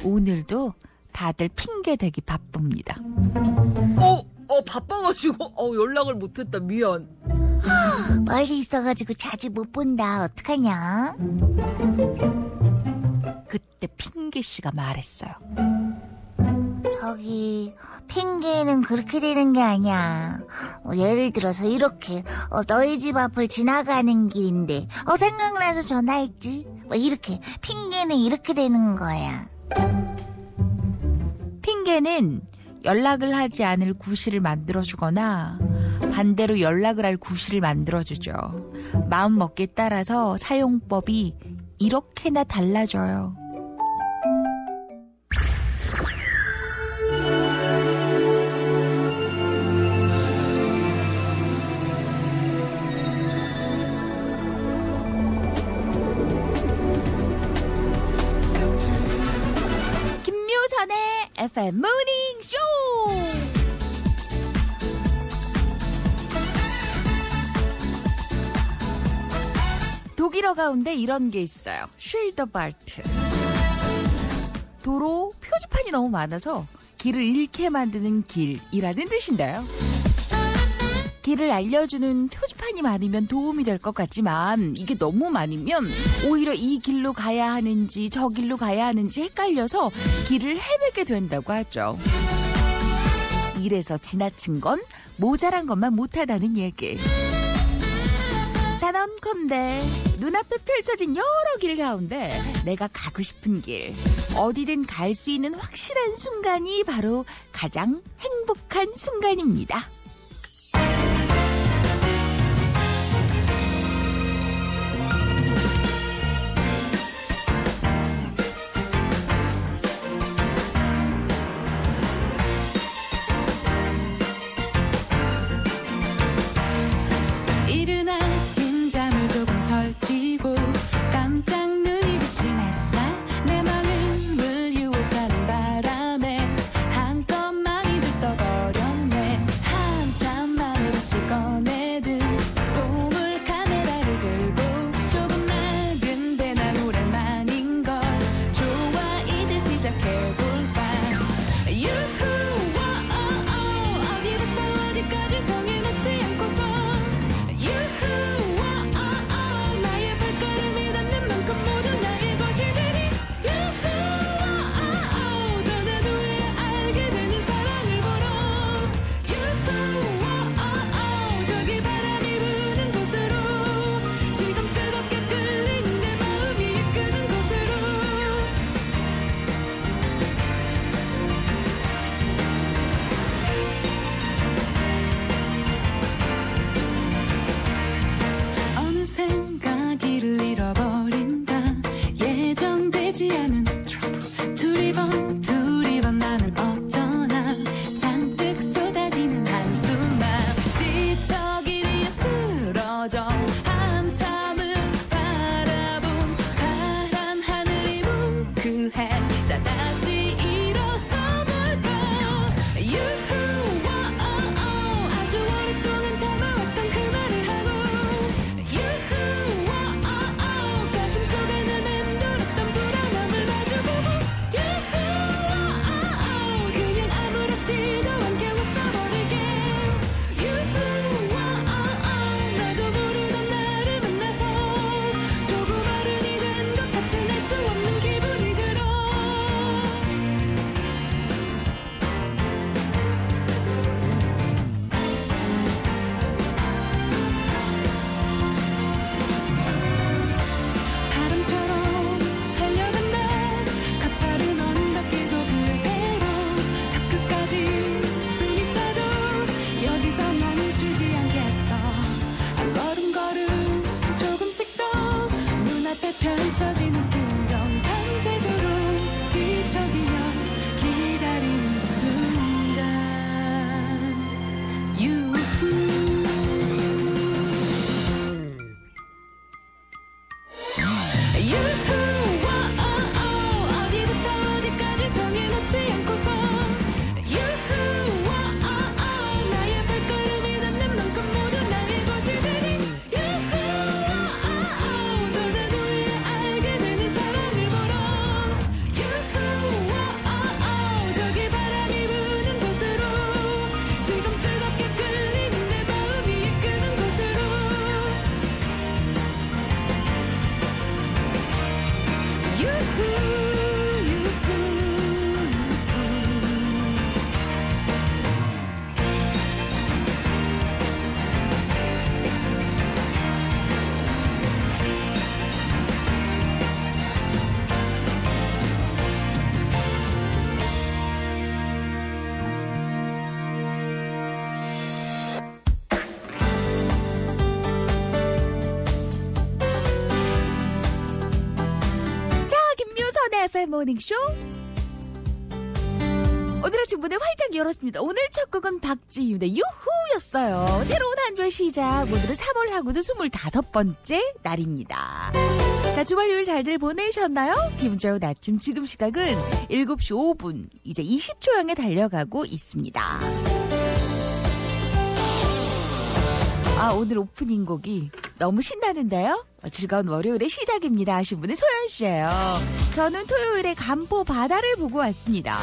오늘도 다들 핑계대기 바쁩니다. 바빠가지고 연락을 못했다. 미안. 멀리 있어가지고 자주 못 본다. 어떡하냐? 그때 핑계씨가 말했어요. 저기 핑계는 그렇게 되는 게 아니야. 예를 들어서 이렇게 너희 집 앞을 지나가는 길인데 생각나서 전화했지. 이렇게 핑계는 이렇게 되는 거야. 핑계는 연락을 하지 않을 구실을 만들어주거나 반대로 연락을 할 구실을 만들어주죠. 마음먹기에 따라서 사용법이 이렇게나 달라져요. 김묘선의 FM 모닝쇼. 독일어 가운데 이런 게 있어요. 쉴더발트. 도로 표지판이 너무 많아서 길을 잃게 만드는 길이라는 뜻인데요. 길을 알려주는 표지판이 많으면 도움이 될 것 같지만 이게 너무 많으면 오히려 이 길로 가야 하는지 저 길로 가야 하는지 헷갈려서 길을 헤매게 된다고 하죠. 이래서 지나친 건 모자란 것만 못하다는 얘기. 단언컨대 눈앞에 펼쳐진 여러 길 가운데 내가 가고 싶은 길, 어디든 갈 수 있는 확실한 순간이 바로 가장 행복한 순간입니다. FM 모닝쇼. 오늘 아침 문을 활짝 열었습니다. 오늘 첫 곡은 박지윤의 유후였어요. 새로운 한 주의 시작. 오늘은 3월하고도 25번째 날입니다. 자, 주말 요일 잘들 보내셨나요? 기분 좋은 아침. 지금 시각은 7시 5분. 이제 20초 향해 달려가고 있습니다. 오늘 오프닝 곡이 너무 신나는데요? 즐거운 월요일의 시작입니다 하신 분은 소연씨예요. 저는 토요일에 간포 바다를 보고 왔습니다.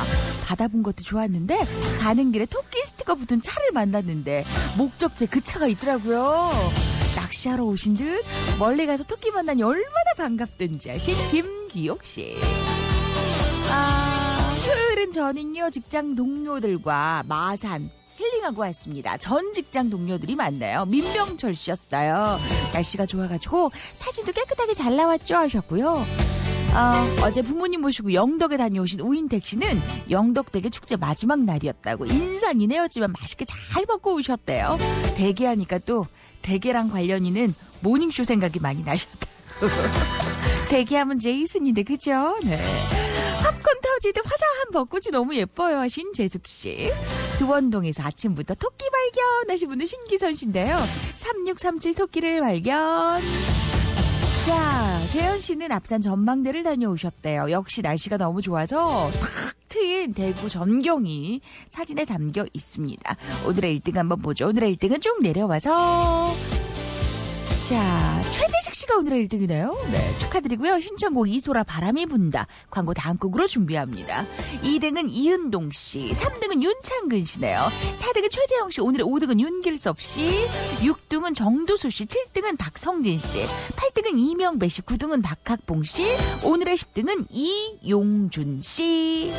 바다 본 것도 좋았는데 가는 길에 토끼 스티커 붙은 차를 만났는데 목적지에 그 차가 있더라고요. 낚시하러 오신 듯 멀리 가서 토끼 만나니 얼마나 반갑든지 하신 김기옥씨. 토요일은 저는요 직장 동료들과 마산 힐링하고 왔습니다. 전 직장 동료들이 많나요. 민병철 씨였어요. 날씨가 좋아가지고 사진도 깨끗하게 잘 나왔죠 하셨고요. 어제 부모님 모시고 영덕에 다녀오신 우인택 씨는 영덕대게 축제 마지막 날이었다고 인산이네였지만 맛있게 잘 먹고 오셨대요. 대게 하니까 또 대게랑 관련 있는 모닝쇼 생각이 많이 나셨다고. 대게하면 제이슨인데 그죠? 네. 팝콘 터지듯 화사한 벚꽃이 너무 예뻐요 하신 재숙씨. 두원동에서 아침부터 토끼 발견 하신 분은 신기선 씨인데요. 3637 토끼를 발견. 자, 재현씨는 앞산 전망대를 다녀오셨대요. 역시 날씨가 너무 좋아서 탁 트인 대구 전경이 사진에 담겨 있습니다. 오늘의 1등 한번 보죠. 오늘의 1등은 쭉 내려와서 자, 최재식 씨가 오늘의 1등이네요. 네, 축하드리고요. 신청곡 이소라 바람이 분다. 광고 다음 곡으로 준비합니다. 2등은 이은동 씨, 3등은 윤창근 씨네요. 4등은 최재영 씨, 오늘의 5등은 윤길섭 씨, 6등은 정두수 씨, 7등은 박성진 씨, 8등은 이명배 씨, 9등은 박학봉 씨, 오늘의 10등은 이용준 씨.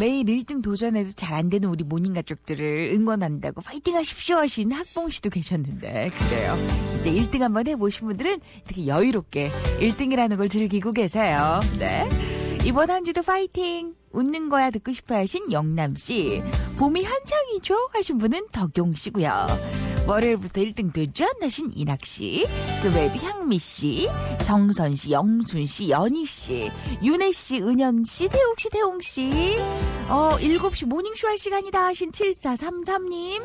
매일 1등 도전해도 잘 안 되는 우리 모닝 가족들을 응원한다고 파이팅 하십시오 하신 학봉 씨도 계셨는데 그래요. 이제 1등 한번 해보신 분들은 이렇게 여유롭게 1등이라는 걸 즐기고 계세요. 네. 이번 한 주도 파이팅! 웃는 거야 듣고 싶어 하신 영남 씨. 봄이 한창이죠? 하신 분은 덕용 씨고요. 월요일부터 1등 도전하신 이낙 씨, 그 외에도 향미 씨, 정선 씨, 영순 씨, 연희 씨, 윤혜 씨, 은현 씨, 세욱 씨, 태홍 씨, 7시 모닝쇼 할 시간이다 하신 7433님,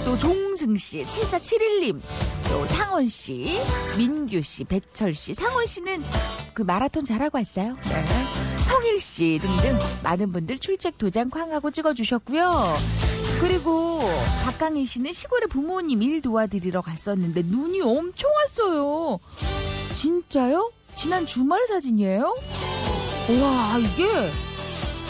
또 종승 씨, 7471님, 또 상원 씨, 민규 씨, 백철 씨, 상원 씨는 그 마라톤 잘하고 왔어요. 네. 성일 씨 등등 많은 분들 출첵 도장 쾅하고 찍어주셨고요. 그리고 박강희 씨는 시골에 부모님 일 도와드리러 갔었는데 눈이 엄청 왔어요. 진짜요? 지난 주말 사진이에요? 와, 이게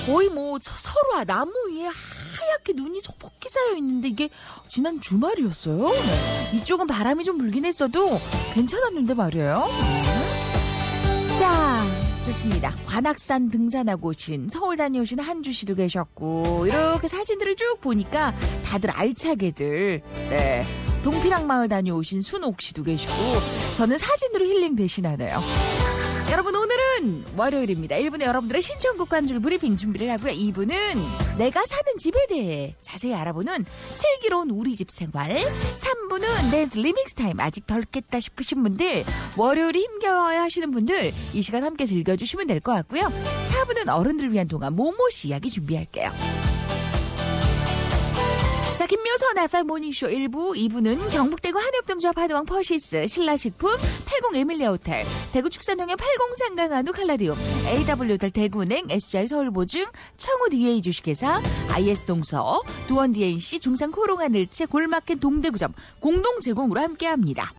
거의 뭐 서로 나무 위에 하얗게 눈이 소복히 쌓여 있는데 이게 지난 주말이었어요. 네. 이쪽은 바람이 좀 불긴 했어도 괜찮았는데 말이에요. 자, 좋습니다. 관악산 등산하고 오신 서울 다녀오신 한주 씨도 계셨고 이렇게 사진들을 쭉 보니까 다들 알차게들 네, 동피랑마을 다녀오신 순옥 씨도 계시고 저는 사진으로 힐링 대신하네요. 여러분 오늘은 월요일입니다. 1부는 여러분들의 신청곡 한 줄 브리핑 준비를 하고요. 2부는 내가 사는 집에 대해 자세히 알아보는 슬기로운 우리 집 생활. 3부는 댄스 리믹스 타임 아직 덜 깼다 싶으신 분들 월요일이 힘겨워야 하시는 분들 이 시간 함께 즐겨주시면 될 것 같고요. 4부는 어른들 위한 동화 모모씨 이야기 준비할게요. 자, 김묘선 FM 모닝쇼 1부, 2부는 경북대구 한엽동조합 하드왕 퍼시스, 신라식품, 80 에밀리아 호텔, 대구 축산동의 80 상강한우 칼라디움, AW 호텔 대구은행, SGI 서울보증, 청우 DA 주식회사, IS 동서, 두원 DNC, 중상 코롱하늘채, 골마켓 동대구점 공동 제공으로 함께합니다.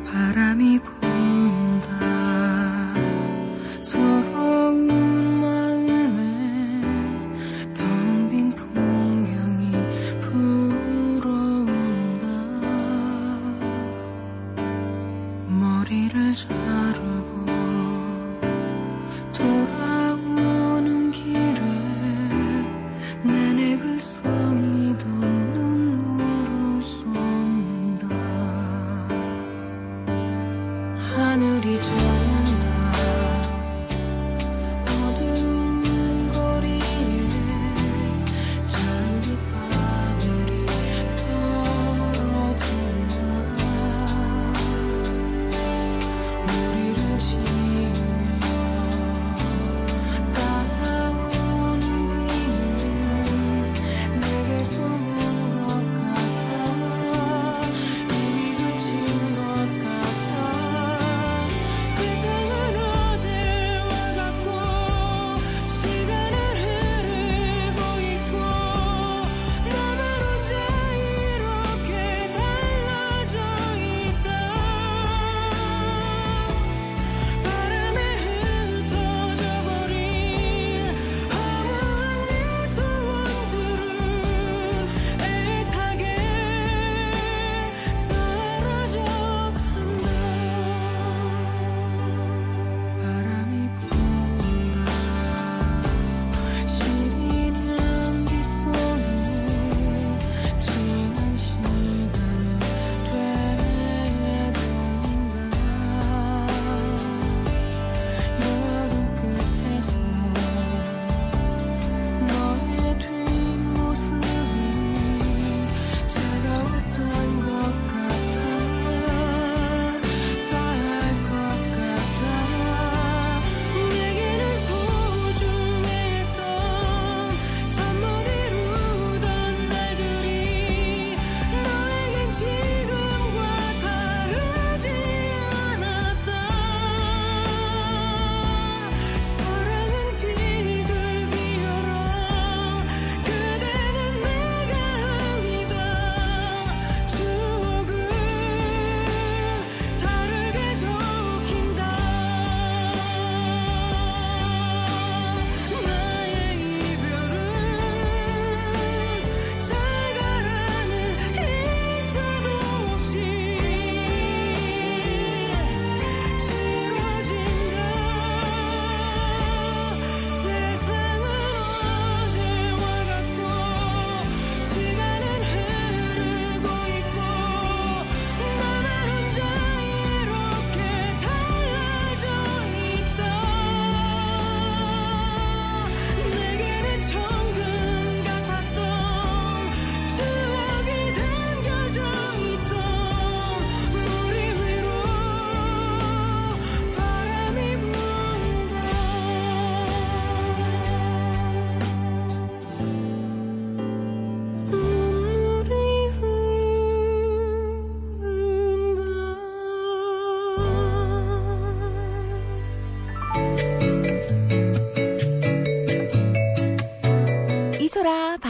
바람이 분다 서러운 마음에 텅 빈 풍경이 불어온다 머리를 자르고 돌아오는 길에 내내 글썽이던 눈물을 쏟는다 하늘이 젖는다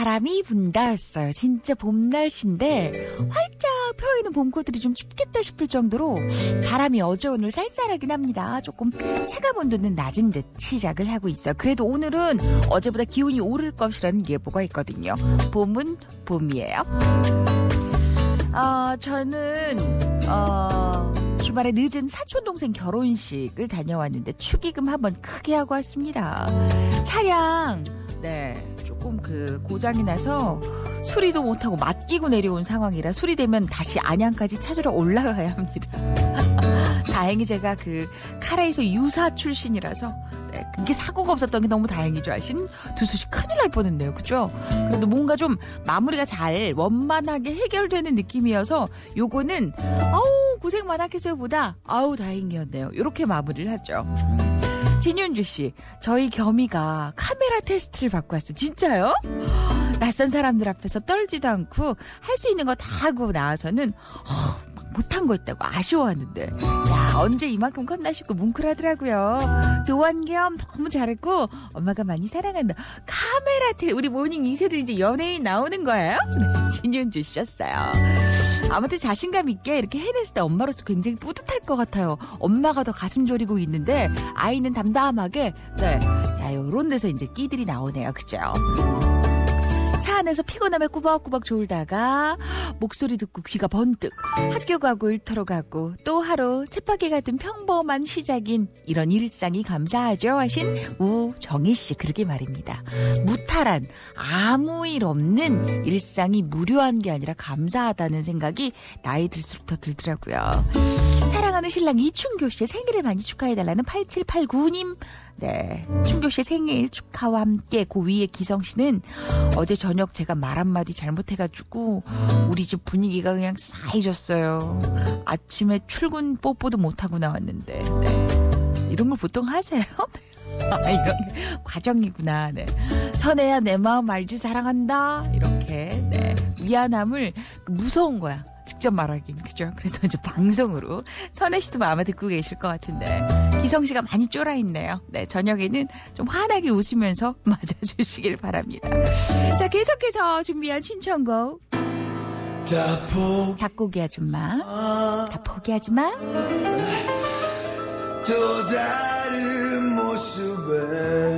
바람이 분다였어요. 진짜 봄 날씨인데 활짝 펴있는 봄꽃들이 좀 춥겠다 싶을 정도로 바람이 어제 오늘 쌀쌀하긴 합니다. 조금 체감 온도는 낮은 듯 시작을 하고 있어요. 그래도 오늘은 어제보다 기온이 오를 것이라는 예보가 있거든요. 봄은 봄이에요. 저는 주말에 늦은 사촌동생 결혼식을 다녀왔는데 축의금 한번 크게 하고 왔습니다. 차량 조금 고장이 나서 수리도 못하고 맡기고 내려온 상황이라 수리되면 다시 안양까지 찾으러 올라가야 합니다. 다행히 제가 카레에서 유사 출신이라서 이게 사고가 없었던 게 너무 다행이죠. 하신 두수씨 큰일 날 뻔했네요. 그죠? 그래도 뭔가 좀 마무리가 잘 원만하게 해결되는 느낌이어서 요거는 고생 많았겠어요 보다 다행이었네요. 이렇게 마무리를 하죠. 진윤주 씨, 저희 겸이가 카메라 테스트를 받고 왔어요. 진짜요? 낯선 사람들 앞에서 떨지도 않고 할 수 있는 거 다 하고 나와서는 못한 거 있다고 아쉬워하는데 언제 이만큼 컸나 싶고 뭉클하더라고요. 도안 겸 너무 잘했고 엄마가 많이 사랑한다. 카메라 우리 모닝 2세들 이제 연예인 나오는 거예요? 네, 진윤주 씨였어요. 아무튼 자신감 있게 이렇게 해냈을 때 엄마로서 굉장히 뿌듯할 것 같아요. 엄마가 더 가슴 졸이고 있는데 아이는 담담하게 이런 데서 이제 끼들이 나오네요. 그죠? 차 안에서 피곤함에 꾸벅꾸벅 졸다가 목소리 듣고 귀가 번뜩 학교 가고 일터로 가고 또 하루 쳇바퀴 같은 평범한 시작인 이런 일상이 감사하죠 하신 우정희씨. 그러게 말입니다. 무탈한 아무 일 없는 일상이 무료한 게 아니라 감사하다는 생각이 나이 들수록 더 들더라고요. 사랑하는 신랑 이춘교씨의 생일을 많이 축하해달라는 8789님. 춘교씨의 생일 축하와 함께 그 위에 기성씨는 어제 저녁 제가 말 한마디 잘못해가지고 우리 집 분위기가 그냥 싸해졌어요. 아침에 출근 뽀뽀도 못하고 나왔는데 이런 걸 보통 하세요? 이런 과정이구나. 선혜야 내 마음 알지 사랑한다 이렇게 미안함을 무서운 거야. 직접 말하긴 그죠? 그래서 이제 방송으로 선혜 씨도 아마 듣고 계실 것 같은데 기성 씨가 많이 쫄아 있네요. 저녁에는 좀 환하게 웃으면서 맞아주시길 바랍니다. 자, 계속해서 준비한 신청곡 닭고기 아줌마 다 포기하지 마. 또 다른 모습에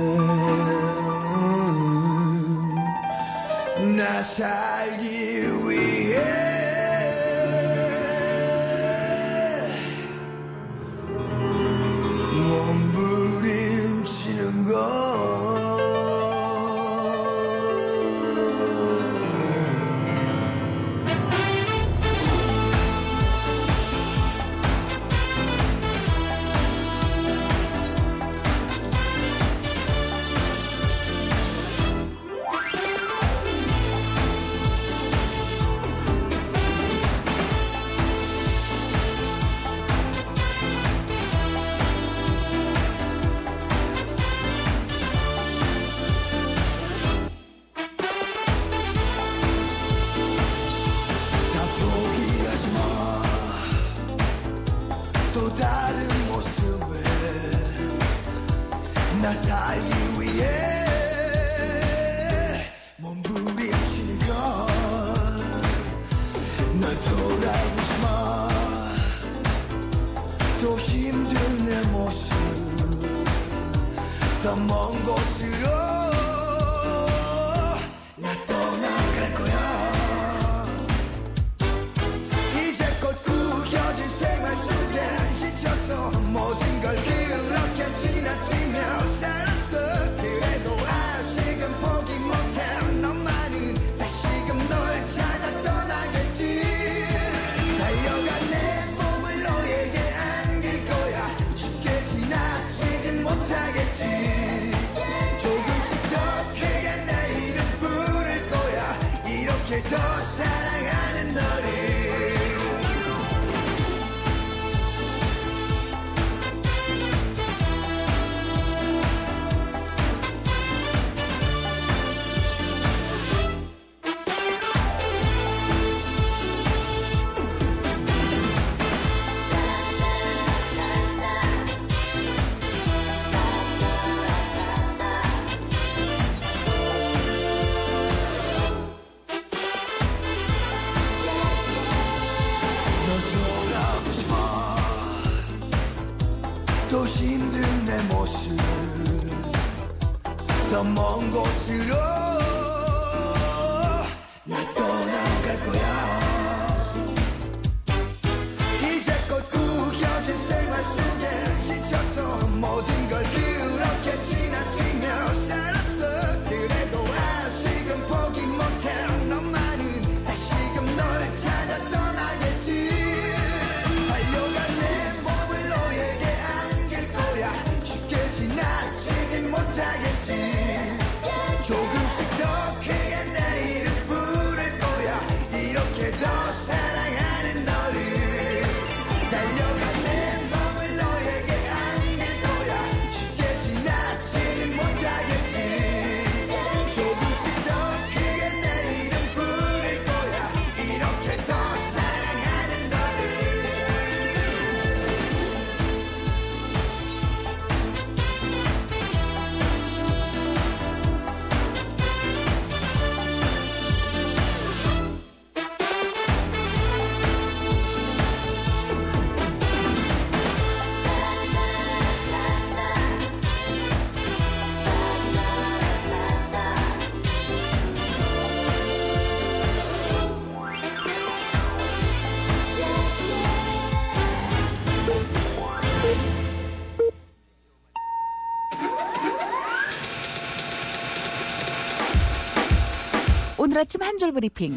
나 살기 위해 몸부림치는 것 나 살기 위해 몸부림치는 걸 널 돌아보지 마. 또 힘든 내 모습 더 먼 곳으로 나 떠나갈 거야. 이제 곧 구겨진 생활 속에 안 지쳐서 모든 걸 그렇게 지나치며 살았어. 그래도 아직은 포기 못해. 너만은 다시금 널 찾아 떠나겠지. 달려간 내 몸을 너에게 안길 거야. 쉽게 지나치진 못하겠지. 조금씩 더 먼 곳으로 날 떠나갈 거야. 이제 곧 구겨진 생활 속에 지쳐서 모든 걸 그렇게 지나치며 살았어. 그래도 아직은 포기 못해. 너만은 다시금 널 찾아 떠나겠지. 달려간 내 몸을 너에게 안길 거야. 쉽게 지나치지 못하겠지. 조금씩 더 크게 내일을 부를 거야. 이렇게 더 사랑하는 너를. 달려간 내 몸을 너에게 안길 거야. 쉽게 지나치지 못하겠지. 조금씩 더 크게 내일은 부를 거야. 이렇게 더 사랑하는 너를. 오늘 아침 한 줄 브리핑.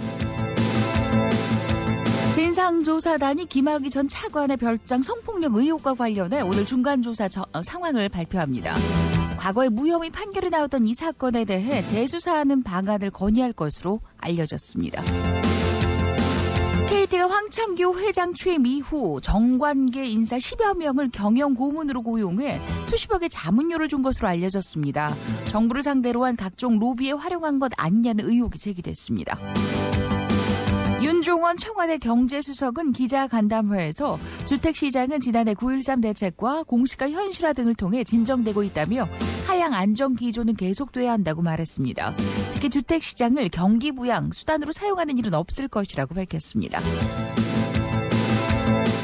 진상조사단이 김학의 전 차관의 별장 성폭력 의혹과 관련해 오늘 중간조사 상황을 발표합니다. 과거에 무혐의 판결이 나왔던 이 사건에 대해 재수사하는 방안을 건의할 것으로 알려졌습니다. KT가 황창규 회장 취임 이후 정관계 인사 10여 명을 경영 고문으로 고용해 수십억의 자문료를 준 것으로 알려졌습니다. 정부를 상대로 한 각종 로비에 활용한 것 아니냐는 의혹이 제기됐습니다. 윤종원 청와대 경제수석은 기자간담회에서 주택시장은 지난해 9.13 대책과 공시가 현실화 등을 통해 진정되고 있다며 하향 안정 기조는 계속돼야 한다고 말했습니다. 특히 주택시장을 경기부양 수단으로 사용하는 일은 없을 것이라고 밝혔습니다.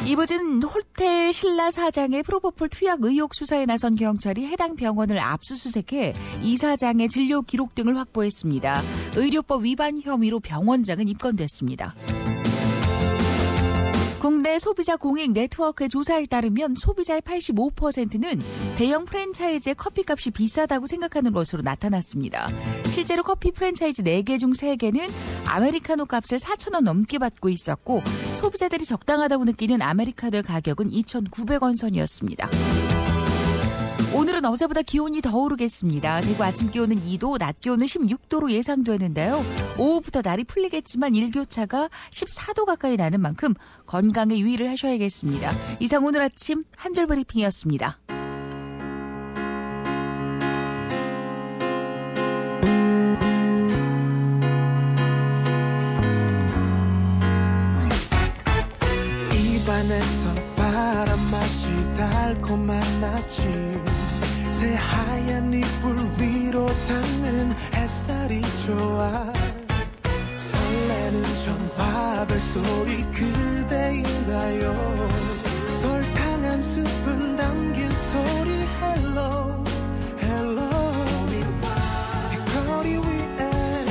이부진 호텔 신라 사장의 프로포폴 투약 의혹 수사에 나선 경찰이 해당 병원을 압수수색해 이 사장의 진료 기록 등을 확보했습니다. 의료법 위반 혐의로 병원장은 입건됐습니다. 국내 소비자 공익 네트워크의 조사에 따르면 소비자의 85%는 대형 프랜차이즈의 커피값이 비싸다고 생각하는 것으로 나타났습니다. 실제로 커피 프랜차이즈 4개 중 3개는 아메리카노 값을 4,000원 넘게 받고 있었고 소비자들이 적당하다고 느끼는 아메리카노의 가격은 2,900원 선이었습니다. 오늘은 어제보다 기온이 더 오르겠습니다. 대구 아침 기온은 2도, 낮 기온은 16도로 예상되는데요. 오후부터 날이 풀리겠지만 일교차가 14도 가까이 나는 만큼 건강에 유의를 하셔야겠습니다. 이상 오늘 아침 한줄 브리핑이었습니다. 입안에서 바람 맛이 달콤한 아침 새하얀 이불 위로 닿는 햇살이 좋아 설레는 전화벨 소리 그대인가요 설탕 한 스푼 담긴 소리 헬로 헬로 거리 위에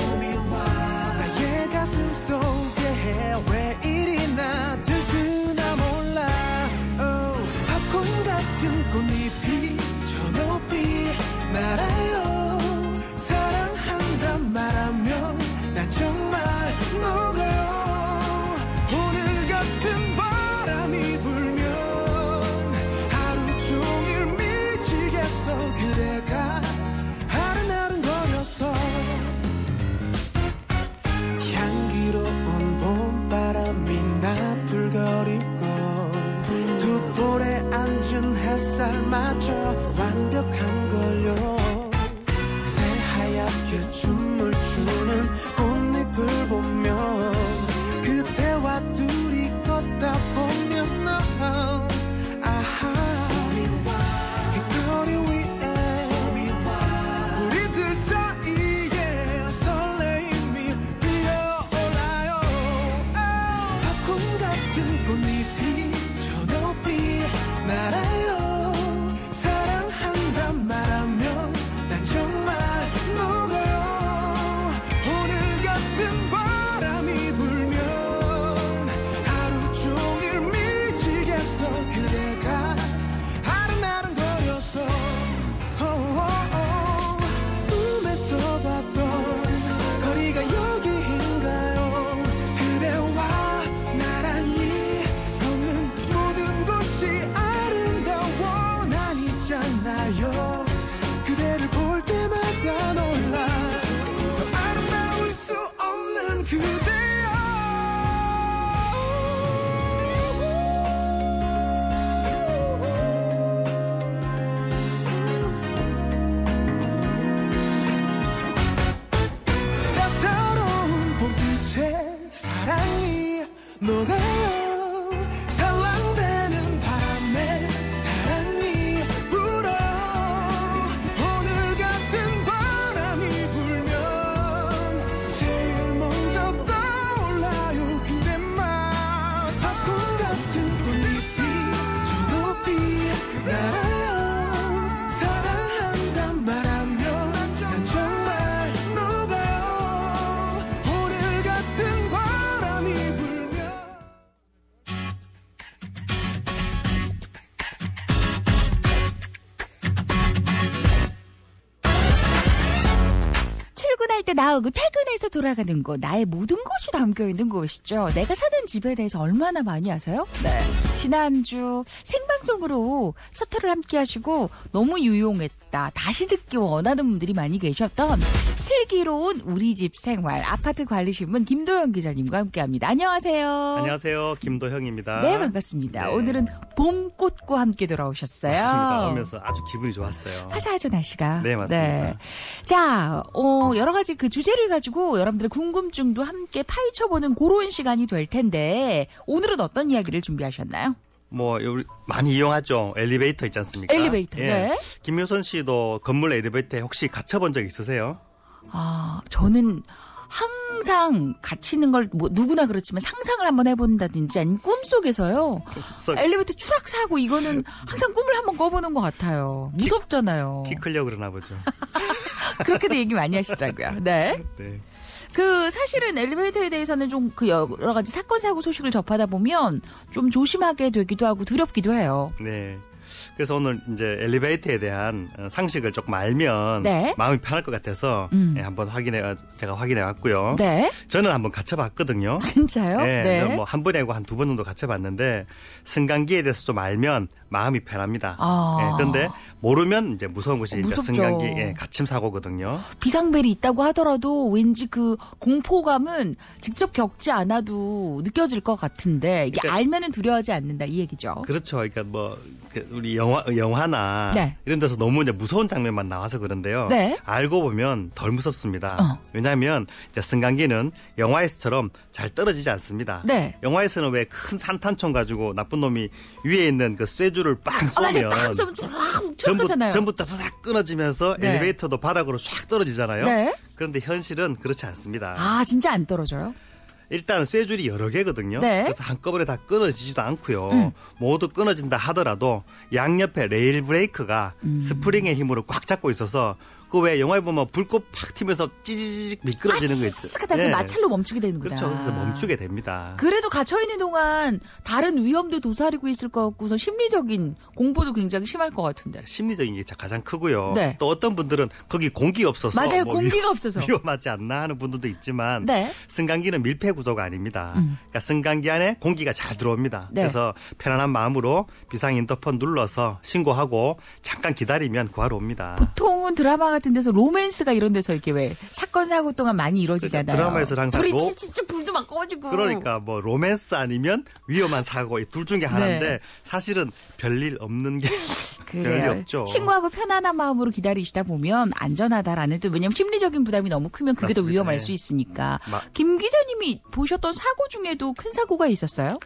나의 가슴 속에 왜 이리나 들뜨나 몰라 팝콘 같은 꽃잎이 저 높이 날아요 사랑한단 말하면 난 정말 녹아요 오늘 같은 바람이 불면 하루 종일 미치겠어 그대를 볼 때마다 놀라 더 아름다울 수 없는 그대여 따사로운 봄빛에 사랑이 녹아요 살랑대는 바람에 사랑이 불어 오늘 같은 바람이 불면 제일 먼저 떠올라요 그대만 팝콘 같은 꽃잎이 저 높이 날아요 사랑한단 말하면 난 정말 녹아요 오늘 같은 바람이 불면 출근할 때 나오고 퇴근해서 돌아가는 곳, 나의 모든 것이 담겨있는 곳이죠. 내가 사는 집에 대해서 얼마나 많이 아세요? 네. 지난주 생방송으로 첫 회를 함께 하시고 너무 유용했다, 다시 듣기 원하는 분들이 많이 계셨던 슬기로운 우리 집 생활 아파트 관리신문 김도영 기자님과 함께합니다. 안녕하세요. 안녕하세요. 김도형입니다. 네, 반갑습니다. 네. 오늘은 봄꽃과 함께 돌아오셨어요. 맞습니다. 오면서 아주 기분이 좋았어요. 화사하죠, 날씨가. 네, 맞습니다. 자, 여러 가지 그 주제를 가지고 여러분들의 궁금증도 함께 파헤쳐보는 그런 시간이 될 텐데, 오늘은 어떤 이야기를 준비하셨나요? 뭐 우리 많이 이용하죠. 엘리베이터 있지 않습니까? 엘리베이터, 네. 김효선 씨도 건물 엘리베이터에 혹시 갇혀본 적 있으세요? 아, 저는 항상 갇히는 걸 뭐 누구나 그렇지만 상상을 한번 해본다든지 아니면 꿈속에서요. 엘리베이터 추락사고 이거는 항상 꿈을 한번 꿔보는 것 같아요. 무섭잖아요. 키 크려고 그러나 보죠. 그렇게도 얘기 많이 하시더라고요. 네. 네. 그 사실은 엘리베이터에 대해서는 좀 그 여러 가지 사건 사고 소식을 접하다 보면 좀 조심하게 되기도 하고 두렵기도 해요. 네. 그래서 오늘 이제 엘리베이터에 대한 상식을 조금 알면 네. 마음이 편할 것 같아서 한번 제가 확인해 왔고요. 네. 저는 한번 갇혀봤거든요. 진짜요? 네. 뭐 한 번이 아니고 한 두 번 정도 갇혀봤는데 승강기에 대해서 좀 알면 마음이 편합니다. 아. 네, 그런데 모르면 이제 무서운 것이 이제 무섭죠. 승강기 갇힘 사고거든요. 비상벨이 있다고 하더라도 왠지 그 공포감은 직접 겪지 않아도 느껴질 것 같은데 이게 그러니까- 알면은 두려워하지 않는다 이 얘기죠. 그렇죠. 그러니까 뭐 우리 영화나 네. 이런 데서 너무 이제 무서운 장면만 나와서 그런데요. 네. 알고 보면 덜 무섭습니다. 왜냐하면 이제 승강기는 영화에서처럼 잘 떨어지지 않습니다. 네. 영화에서는 왜 큰 산탄총 가지고 나쁜 놈이 위에 있는 그 쇠줄을 빵 쏘면 맞아요. 딱 쏘면 쫙 추락하잖아요. 전부 다다닥 끊어지면서 네. 엘리베이터도 바닥으로 쫙 떨어지잖아요. 네. 그런데 현실은 그렇지 않습니다. 아, 진짜 안 떨어져요? 일단 쇠줄이 여러 개거든요. 네. 그래서 한꺼번에 다 끊어지지도 않고요. 모두 끊어진다 하더라도 양옆에 레일 브레이크가 스프링의 힘으로 꽉 잡고 있어서 그 왜 영화에 보면 불꽃 팍 튀면서 찌지직 미끄러지는 거 있죠. 그 마찰로 멈추게 되는구나. 그렇죠. 그래서 멈추게 됩니다. 그래도 갇혀있는 동안 다른 위험도 도사리고 있을 것 같고서 심리적인 공포도 굉장히 심할 것 같은데. 심리적인 게 가장 크고요. 네. 또 어떤 분들은 거기 공기가 없어서 맞아요. 뭐 공기가 없어서. 위험하지 않나 하는 분들도 있지만 네. 승강기는 밀폐 구조가 아닙니다. 그러니까 승강기 안에 공기가 잘 들어옵니다. 네. 그래서 편안한 마음으로 비상 인터폰 눌러서 신고하고 잠깐 기다리면 구하러 옵니다. 보통은 드라마 같은 데서 로맨스가 이런 데서 이렇게 왜 사건 사고 동안 많이 이루어지잖아요. 드라마에서 항상 불이 진짜 불도 막 꺼지고. 그러니까 뭐 로맨스 아니면 위험한 사고 이 둘 중에 하나인데 네. 사실은 별일 없는 게 별이 그래요. 없죠. 신고하고 편안한 마음으로 기다리시다 보면 안전하다라는 뜻. 왜냐하면 심리적인 부담이 너무 크면 그게 더 맞습니다. 위험할 네. 수 있으니까. 김 기자님이 보셨던 사고 중에도 큰 사고가 있었어요?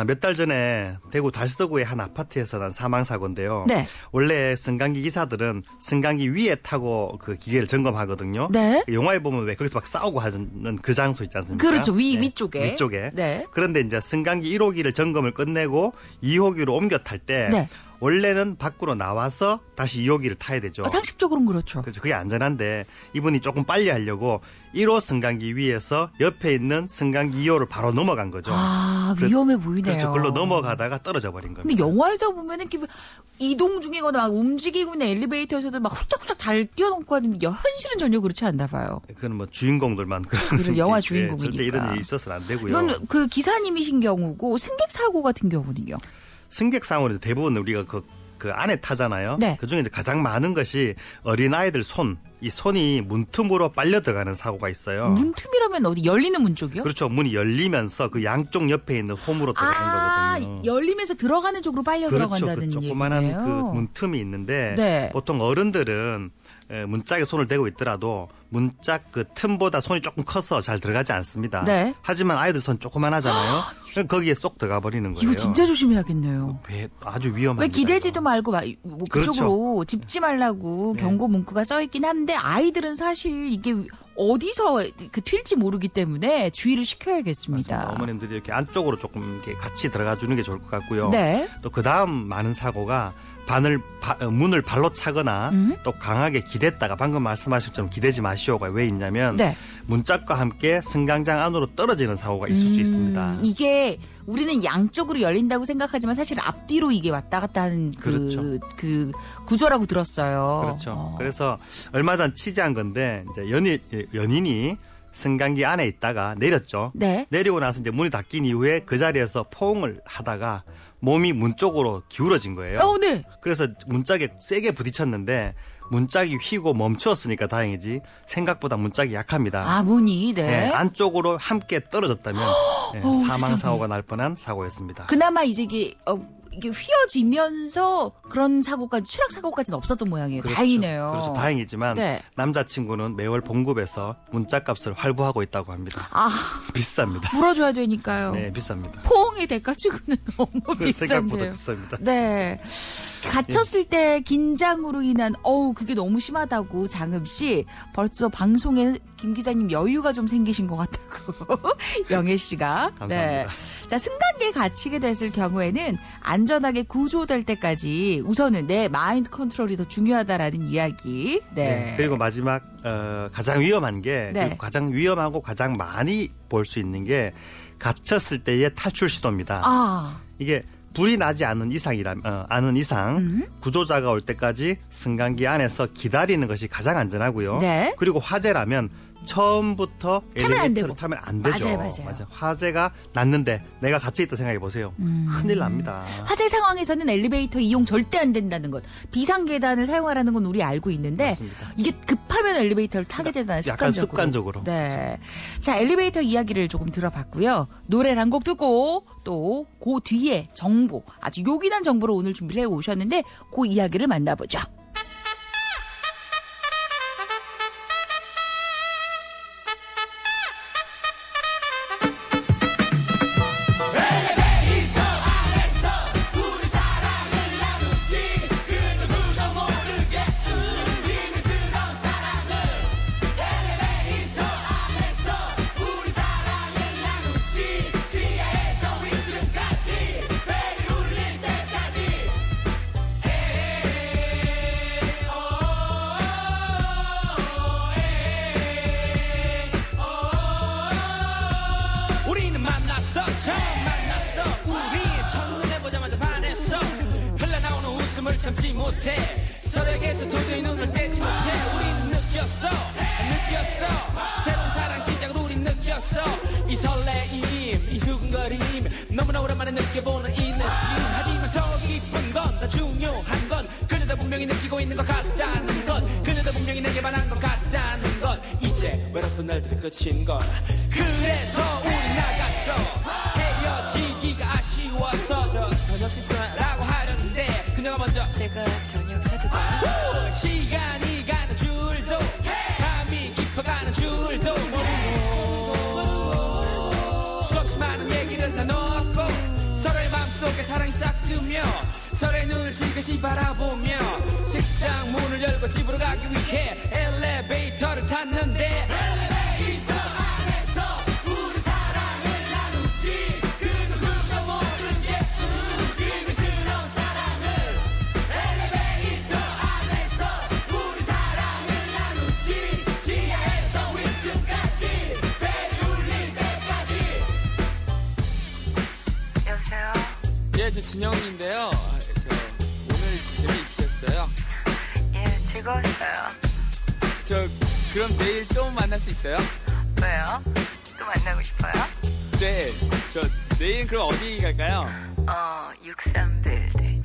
몇 달 전에 대구 달서구의 한 아파트에서 난 사망 사고인데요. 네. 원래 승강기 기사들은 승강기 위에 타고 그 기계를 점검하거든요. 네. 영화에 보면 왜 거기서 막 싸우고 하는 그 장소 있지 않습니까? 그렇죠. 위쪽에. 위쪽에. 네. 그런데 이제 승강기 1호기를 점검을 끝내고 2호기로 옮겨 탈 때 네. 원래는 밖으로 나와서 다시 2호기를 타야 되죠. 상식적으로는 그렇죠. 그렇죠. 그게 안전한데 이분이 조금 빨리 하려고 1호 승강기 위에서 옆에 있는 승강기 2호를 바로 넘어간 거죠. 아, 위험해 보이네요. 그렇죠. 그걸로 넘어가다가 떨어져 버린 겁니다. 근데 영화에서 보면은 이렇게 이동 중이거나 막 움직이고 있는 엘리베이터에서도 막 훌쩍훌쩍 잘 뛰어넘고 하는데 현실은 전혀 그렇지 않나 봐요. 그건 뭐 주인공들만 그런 그래, 영화 게 있지. 주인공이니까. 절대 이런 일이 있어서는 안 되고요. 이건 그 기사님이신 경우고 승객 사고 같은 경우는요. 승객 상으로 대부분 우리가 그 그 안에 타잖아요. 네. 그중에 이제 가장 많은 것이 어린아이들 손, 이 손이 문틈으로 빨려 들어가는 사고가 있어요. 문틈이라면 어디 열리는 문 쪽이요? 그렇죠. 문이 열리면서 그 양쪽 옆에 있는 홈으로 들어가는 거거든요. 열리면서 들어가는 쪽으로 빨려 그렇죠. 들어간다는 그 얘기네요. 조그만한 그 문틈이 있는데 네. 보통 어른들은 문짝에 손을 대고 있더라도 문짝 그 틈보다 손이 조금 커서 잘 들어가지 않습니다. 네. 하지만 아이들 손 조그만하잖아요. 그럼 거기에 쏙 들어가 버리는 거예요. 이거 진짜 조심해야겠네요. 아주 위험합니다. 왜 기대지도 이거. 말고 뭐 그쪽으로 짚지 말라고 네. 경고 문구가 써 있긴 한데 아이들은 사실 이게 어디서 그 튈지 모르기 때문에 주의를 시켜야겠습니다. 맞습니다. 어머님들이 이렇게 안쪽으로 조금 이렇게 같이 들어가 주는 게 좋을 것 같고요. 네. 또 그 다음 많은 사고가 문을 발로 차거나 또 강하게 기댔다가 방금 말씀하신 것처럼 기대지 마시오가 왜 있냐면 네. 문짝과 함께 승강장 안으로 떨어지는 사고가 있을 수 있습니다. 이게 우리는 양쪽으로 열린다고 생각하지만 사실 앞뒤로 이게 왔다 갔다 하는 그렇죠. 그 구조라고 들었어요. 그렇죠. 그래서 얼마 전 취재한 건데 이제 연인이 승강기 안에 있다가 내렸죠. 네. 내리고 나서 이제 문이 닫힌 이후에 그 자리에서 포옹을 하다가 몸이 문 쪽으로 기울어진 거예요. 네. 그래서 문짝에 세게 부딪혔는데 문짝이 휘고 멈추었으니까 다행이지 생각보다 문짝이 약합니다. 아, 문이, 네. 네, 안쪽으로 함께 떨어졌다면 사망 세상에. 사고가 날 뻔한 사고였습니다. 그나마 이제 이게 휘어지면서 그런 사고까지, 추락 사고까지는 없었던 모양이에요. 그렇죠. 다행이네요. 그렇죠. 다행이지만 네. 남자친구는 매월 봉급에서 문짝값을 활부하고 있다고 합니다. 아, 비쌉니다. 물어줘야 되니까요. 네, 비쌉니다. 포옹의 대가 치고는 너무 생각보다 비싼데요. 비쌉니다. 네. 갇혔을 때 긴장으로 인한 그게 너무 심하다고 장음 씨 벌써 방송에 김 기자님 여유가 좀 생기신 것 같다고 영애 씨가. 감사합니다. 네. 자, 승강기에 갇히게 됐을 경우에는 안전하게 구조될 때까지 우선은 내 마인드 컨트롤이 더 중요하다라는 이야기. 네. 그리고 마지막 가장 위험한 게 네. 그리고 가장 위험하고 가장 많이 볼 수 있는 게 갇혔을 때의 탈출 시도입니다. 이게 불이 나지 않는 이상 구조자가 올 때까지 승강기 안에서 기다리는 것이 가장 안전하고요. 네. 그리고 화재라면 처음부터 타면 안 엘리베이터를 되고. 타면 안 되죠. 맞아요. 화재가 났는데 내가 갇혀 있다 생각해 보세요. 큰일 납니다. 화재 상황에서는 엘리베이터 이용 절대 안 된다는 것. 비상 계단을 사용하라는 건 우리 알고 있는데 맞습니다. 이게 급하면 엘리베이터를 타게 되나요? 약간 습관적으로. 네. 자, 엘리베이터 이야기를 조금 들어봤고요. 노래를 한 곡 듣고 또 그 뒤에 정보, 아주 요긴한 정보를 오늘 준비를 해 오셨는데 그 이야기를 만나보죠. 우리는 만났어 처음 만났어 우리 첫눈에 보자마자 반했어 흘러나오는 웃음을 참지 못해 서로에게서 도저히 눈을 떼지 못해 우리는 느꼈어 새로운 사랑 시작을 우린 느꼈어 이 설레임 이 두근거림 너무나 오랜만에 느껴보는 이 느낌 하지만 더 깊은 건 더 중요한 건 그녀도 분명히 느끼고 있는 것 같다는 것 그녀도 분명히 내게 반한 것 같다는 것 이제 외롭던 날들이 끝인 걸 그래서 우리 나갔어 헤어지기가 아쉬워서 저녁 식사라고 하려는데 그녀가 먼저 제가 저녁 사드릴게요. 시간이 가는 줄도 밤이 깊어가는 줄도 모르고 수없이 많은 얘기를 나눴고 서로의 마음속에 사랑이 싹 트며 서로의 눈을 지그시 바라보며 식당 문을 열고 집으로 가기 위해 엘리베이터를 탔는데 엘리베이터 안에서 우리 사랑을 나누지 그 누구도 모르게 비밀스러운 사랑을 엘리베이터 안에서 우리 사랑을 나누지 지하에서 위층까지 벨이 울릴 때까지 여보세요? 예, 저 진영인데요. 저 오늘 재미있으셨어요? 예, 즐거웠어요. 저 그럼 내일 또 만날 수 있어요? 왜요? 또 만나고 싶어요? 네, 저 내일 그럼 어디 갈까요? 63빌딩.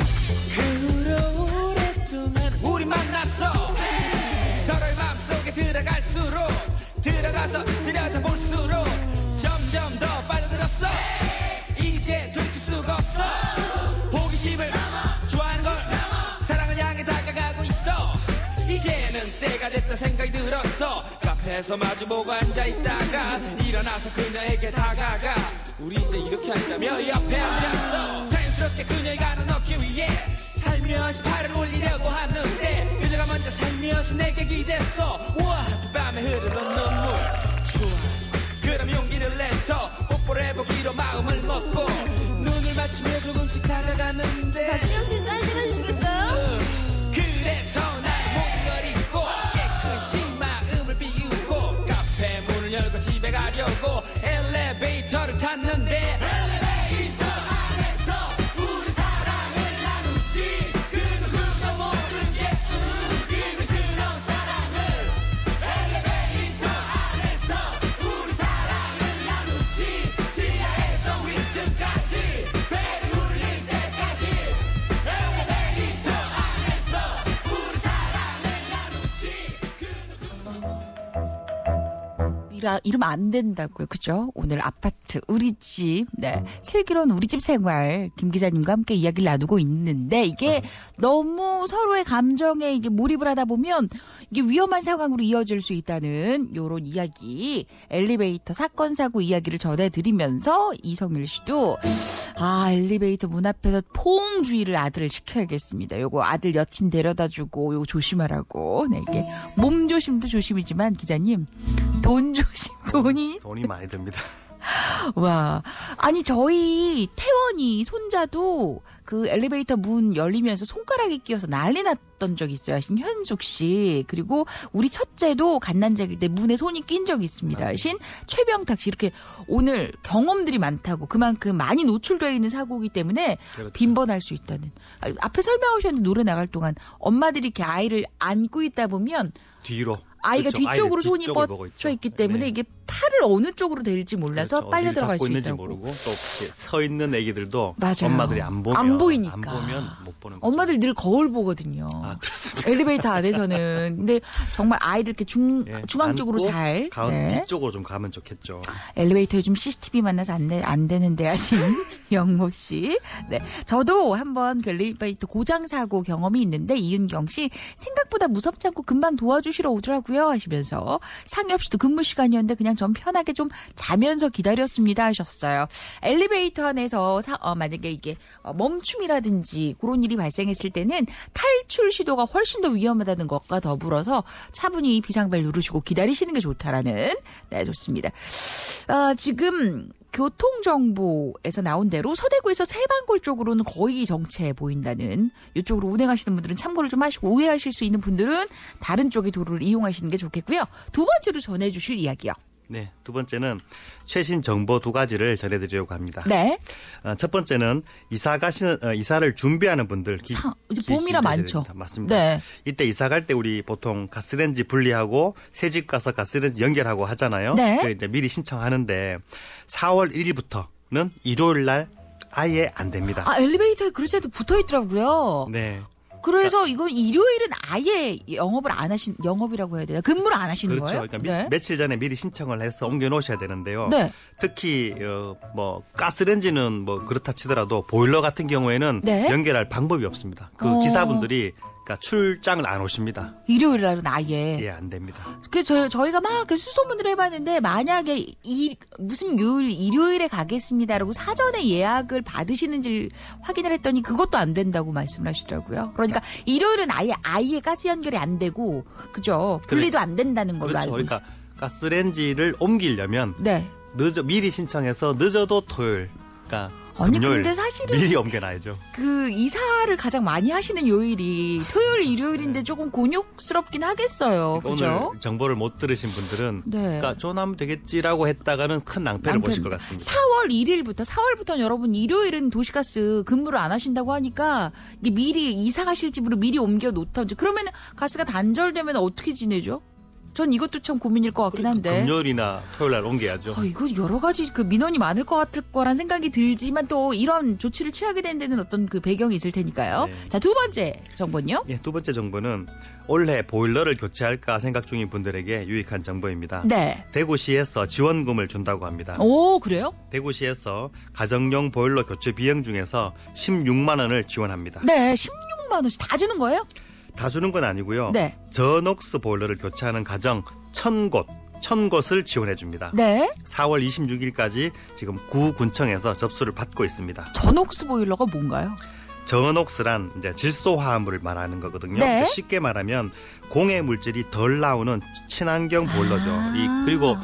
그 오랫동안 우리 만났어 서로의 마음속에 들어가서 들여다볼수록 점점 더 빠져들었어 이제 돌이킬 수가 없어 호기심을 좋아하는 걸 사랑을 향해 다가가고 있어 이제는 때가 됐다 생각이 들었어 카페에서 마주보고 앉아있다가 일어나서 그녀에게 다가가 우리 이제 이렇게 앉자며 옆에 앉았어 자연스럽게 그녀의 가는 어깨 위에 살며시 팔을 올리려고 하는데 그녀가 먼저 살며시 내게 기댔어 우와 그 밤에 흐르던 눈물 좋아 그럼 용기를 내서 뽀뽀를 해보기로 마음을 먹고 눈을 맞추며 조금씩 다가가는데 혹시 사인 해주시겠어요? 그래서 난 모든 걸 잊고 깨끗이 마음을 비우고 카페 문을 열고 집에 가려고 엘리베이터를 탔는데 엘리베이터 안에서 우리 사랑을 나누지 그 누구도 모르게 비밀스러운 사랑을 엘리베이터 안에서 우리 사랑을 나누지 지하에서 위층까지 배를 울릴 때까지 엘리베이터 안에서 우리 사랑을 나누지 이러면 안 된다고요. 그죠? 오늘 아파트, 우리 집, 네. 슬기로운 우리 집 생활, 김 기자님과 함께 이야기를 나누고 있는데, 이게 너무 서로의 감정에 이게 몰입을 하다 보면, 이게 위험한 상황으로 이어질 수 있다는 요런 이야기, 엘리베이터 사건, 사고 이야기를 전해드리면서, 이성일 씨도, 엘리베이터 문 앞에서 포옹 주의를 아들을 시켜야겠습니다. 요거 아들 여친 데려다 주고, 요거 조심하라고. 네, 이게 몸 조심도 조심이지만, 기자님, 돈 조심, 돈이 많이 듭니다. 와, 아니 저희 태원이 손자도 그 엘리베이터 문 열리면서 손가락에 끼어서 난리 났던 적이 있어요. 신 현숙 씨. 그리고 우리 첫째도 갓난자기일 때 문에 손이 낀 적이 있습니다. 신 최병탁 씨. 이렇게 오늘 경험들이 많다고 그만큼 많이 노출되어 있는 사고이기 때문에 그렇죠. 빈번할 수 있다는. 앞에 설명하셨는데 노래 나갈 동안 엄마들이 이렇게 아이를 안고 있다 보면 뒤로. 아이가 그렇죠. 뒤쪽으로 손이 뒤쪽을 보고 뻗쳐 있기 있죠. 때문에 네. 이게 팔을 어느 쪽으로 대일지 몰라서 그렇죠. 빨려 어디를 들어갈 잡고 수 있는지 있다고. 모르고 또 이렇게 서 있는 애기들도 맞아요. 엄마들이 안 보면 안 보이니까. 안 보면 못 보는 거죠. 엄마들 늘 거울 보거든요. 그렇습니다. 엘리베이터 안에서는. 근데 정말 아이들 이렇게 중앙 쪽으로 앉고 잘. 가운데 뒤쪽으로 좀 가면 좋겠죠. 엘리베이터 요즘 CCTV 만나서 안 되는데 하신 영모 씨. 네. 저도 한번 그 엘리베이터 고장 사고 경험이 있는데 이은경 씨 생각보다 무섭지 않고 금방 도와주시러 오더라고요 하시면서 상엽 씨도 근무 시간이었는데 그냥 전 편하게 좀 자면서 기다렸습니다 하셨어요. 엘리베이터 안에서 만약에 이게 멈춤이라든지 그런 일이 발생했을 때는 탈출 시도가 훨씬 더 위험하다는 것과 더불어서 차분히 비상벨 누르시고 기다리시는 게 좋다라는. 네, 좋습니다. 지금 교통정보에서 나온 대로 서대구에서 세방골 쪽으로는 거의 정체해 보인다는, 이쪽으로 운행하시는 분들은 참고를 좀 하시고 우회하실 수 있는 분들은 다른 쪽의 도로를 이용하시는 게 좋겠고요. 두 번째로 전해주실 이야기요. 네, 두 번째는 최신 정보 두 가지를 전해드리려고 합니다. 네. 첫 번째는 이사를 준비하는 분들. 이제 봄이라 많죠. 맞습니다. 네. 이때 이사 갈 때 우리 보통 가스레인지 분리하고 새집 가서 가스레인지 연결하고 하잖아요. 네. 그래서 이제 미리 신청하는데 4월 1일부터는 일요일 날 아예 안 됩니다. 엘리베이터에 그릇에도 붙어 있더라고요. 네. 그래서 이건 일요일은 아예 영업이라고 해야 되나? 근무를 안 하시는 그렇죠. 거예요? 그러니까 네. 며칠 전에 미리 신청을 해서 옮겨 놓으셔야 되는데요. 네. 특히 가스레인지는 그렇다 치더라도 보일러 같은 경우에는 네. 연결할 방법이 없습니다. 그 기사분들이 그러니까 출장을 안 오십니다. 일요일 날은 아예. 예, 안 됩니다. 그래서 저희가 막 수소문을 해봤는데 만약에 무슨 일요일에 가겠습니다라고 사전에 예약을 받으시는지 확인을 했더니 그것도 안 된다고 말씀을 하시더라고요. 그러니까 일요일은 아예 가스 연결이 안 되고, 그죠? 분리도 안 된다는 걸로 그렇죠. 알고 있어요. 그러니까 가스레인지를 옮기려면 네. 미리 신청해서 늦어도 토요일, 그러니까 아니 금요일 근데 사실은 미리 옮겨놔야죠. 그 이사를 가장 많이 하시는 요일이 토요일, 일요일인데 조금 곤욕스럽긴 하겠어요. 그러니까 그죠? 오늘 정보를 못 들으신 분들은 네. 그러니까 전화하면 되겠지라고 했다가는 큰 낭패를 보실 것 같습니다. 4월 4월부터 여러분 일요일은 도시가스 근무를 안 하신다고 하니까 이게 미리 이사 가실 집으로 미리 옮겨 놓던지, 그러면 가스가 단절되면 어떻게 지내죠? 전 이것도 참 고민일 것 같긴 한데. 금요일이나 토요일 날 옮겨야죠. 이거 여러 가지 그 민원이 많을 것 같을 거란 생각이 들지만 또 이런 조치를 취하게 된 데는 어떤 그 배경이 있을 테니까요. 네. 자, 두 번째 정보는요? 예, 두 번째 정보는 올해 보일러를 교체할까 생각 중인 분들에게 유익한 정보입니다. 네. 대구시에서 지원금을 준다고 합니다. 오, 그래요? 대구시에서 가정용 보일러 교체 비용 중에서 16만 원을 지원합니다. 네, 16만 원씩 다 주는 거예요? 다 주는 건 아니고요. 네. 저녹스 보일러를 교체하는 가정 1000곳을 지원해 줍니다. 네. 4월 26일까지 지금 구군청에서 접수를 받고 있습니다. 전옥스 보일러가 뭔가요? 저녹스란 이제 질소화합물을 말하는 거거든요. 네. 그러니까 쉽게 말하면 공해 물질이 덜 나오는 친환경 보일러죠. 그리고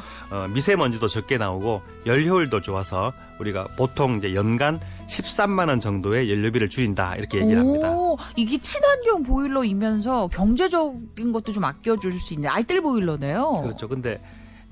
미세먼지도 적게 나오고 연료율도 좋아서 우리가 보통 이제 연간 13만 원 정도의 연료비를 줄인다 이렇게 얘기를 합니다. 이게 친환경 보일러이면서 경제적인 것도 좀 아껴줄 수 있는 알뜰 보일러네요. 그렇죠. 근데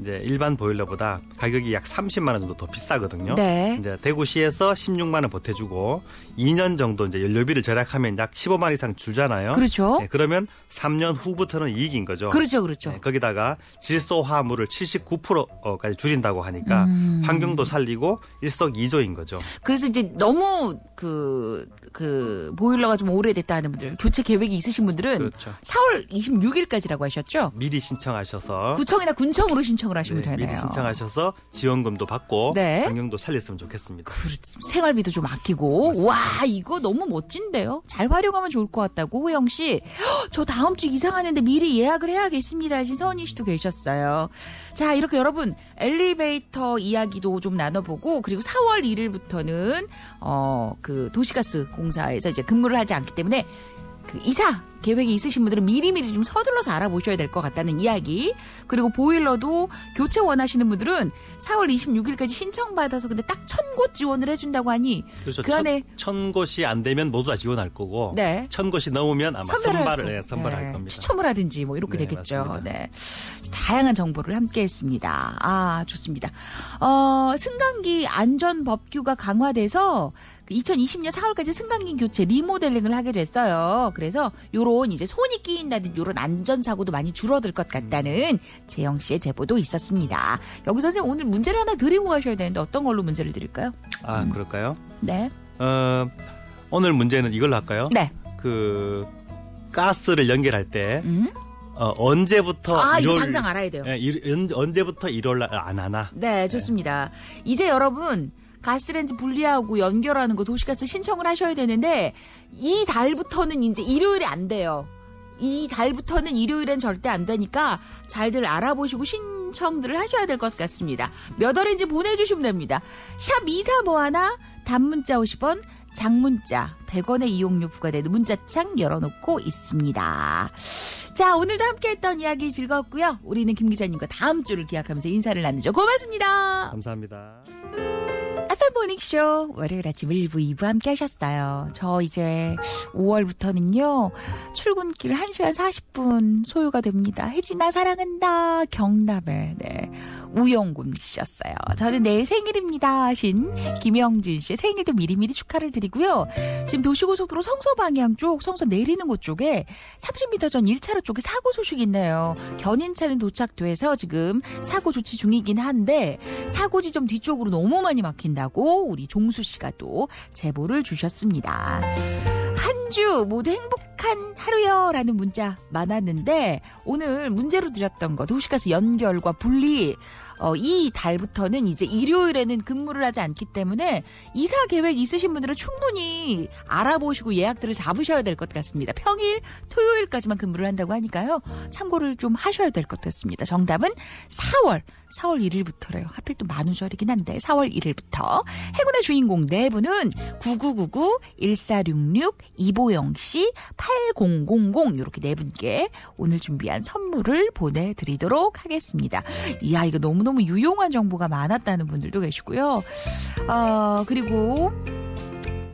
이제 일반 보일러보다 가격이 약 30만 원 정도 더 비싸거든요. 네. 이제 대구시에서 16만 원 보태주고 2년 정도 이제 연료비를 절약하면 약 15만 원 이상 줄잖아요. 그렇죠. 네, 그러면 3년 후부터는 이익인 거죠. 그렇죠, 그렇죠. 네, 거기다가 질소 화합물을 79%까지 줄인다고 하니까 환경도 살리고 일석이조인 거죠. 그래서 이제 너무 그 보일러가 좀 오래됐다 하는 분들, 교체 계획이 있으신 분들은 그렇죠. 4월 26일까지라고 하셨죠? 미리 신청하셔서 구청이나 군청으로 신청을 하시면 네, 되네요. 미리 신청하셔서 지원금도 받고 네. 환경도 살렸으면 좋겠습니다. 그렇지. 생활비도 좀 아끼고. 맞습니다. 와, 이거 너무 멋진데요? 잘 활용하면 좋을 것 같다고 호영 씨. 저 다음 주 이상하는데 미리 예약을 해야겠습니다 하신 서은희 씨도 계셨어요. 자, 이렇게 여러분 엘리베이터 이야기도 좀 나눠보고, 그리고 4월 1일부터는 그 도시가스 공사에서 이제 근무를 하지 않기 때문에 그 이사 계획이 있으신 분들은 미리미리 좀 서둘러서 알아보셔야 될 것 같다는 이야기. 그리고 보일러도 교체 원하시는 분들은 4월 26일까지 신청받아서 근데 딱 1000곳 지원을 해준다고 하니 그렇죠. 그 안에 1000곳이 안 되면 모두 다 지원할 거고 네. 1000곳이 넘으면 아마 선발할 네, 겁니다. 추첨을 하든지 뭐 이렇게 네, 되겠죠. 맞습니다. 네. 다양한 정보를 함께 했습니다. 아, 좋습니다. 승강기 안전법규가 강화돼서 2020년 4월까지 승강기 교체 리모델링을 하게 됐어요. 그래서 요런 이제 손이 끼인다든지 요런 안전사고도 많이 줄어들 것 같다는 재영 씨의 제보도 있었습니다. 여기 선생님 오늘 문제를 하나 드리고 가셔야 되는데 어떤 걸로 문제를 드릴까요? 아, 그럴까요? 네. 오늘 문제는 이걸로 할까요? 네. 그 가스를 연결할 때 음? 언제부터 이거 당장 알아야 돼요. 언제부터 1월 날 안 하나? 네, 좋습니다. 이제 여러분 가스레인지 분리하고 연결하는 거 도시가스 신청을 하셔야 되는데 이 달부터는 이제 일요일에 안 돼요. 이 달부터는 일요일엔 절대 안 되니까 잘들 알아보시고 신청들을 하셔야 될 것 같습니다. 몇 월인지 보내주시면 됩니다. 샵 2451 단문자 50원 장문자 100원의 이용료 부과되는 문자창 열어놓고 있습니다. 자, 오늘도 함께했던 이야기 즐거웠고요. 우리는 김 기자님과 다음 주를 기약하면서 인사를 나누죠. 고맙습니다. 감사합니다. FM 모닝쇼 월요일 아침 1부 2부 함께 하셨어요. 저 이제 5월부터는요 출근길 1시간 40분 소요가 됩니다. 혜진아 사랑한다 경남에 네. 우영곤 씨였어요. 저는 내일 생일입니다 하신 김영진 씨의 생일도 미리미리 축하를 드리고요. 지금 도시고속도로 성서 방향 쪽 성서 내리는 곳 쪽에 30m 전 1차로 쪽에 사고 소식이 있네요. 견인차는 도착돼서 지금 사고 조치 중이긴 한데 사고 지점 뒤쪽으로 너무 많이 막힌다고 우리 종수 씨가 또 제보를 주셨습니다. 한 주 모두 행복한 하루요 라는 문자 많았는데 오늘 문제로 드렸던 거 도시가스 연결과 분리 이 달부터는 이제 일요일에는 근무를 하지 않기 때문에 이사 계획 있으신 분들은 충분히 알아보시고 예약들을 잡으셔야 될 것 같습니다. 평일, 토요일까지만 근무를 한다고 하니까요. 참고를 좀 하셔야 될 것 같습니다. 정답은 4월 1일부터래요. 하필 또 만우절이긴 한데 4월 1일부터 행운의 주인공 4분은 9999-1466 이보영 씨 8000 이렇게 4분께 오늘 준비한 선물을 보내드리도록 하겠습니다. 이야 이거 너무너무 유용한 정보가 많았다는 분들도 계시고요. 그리고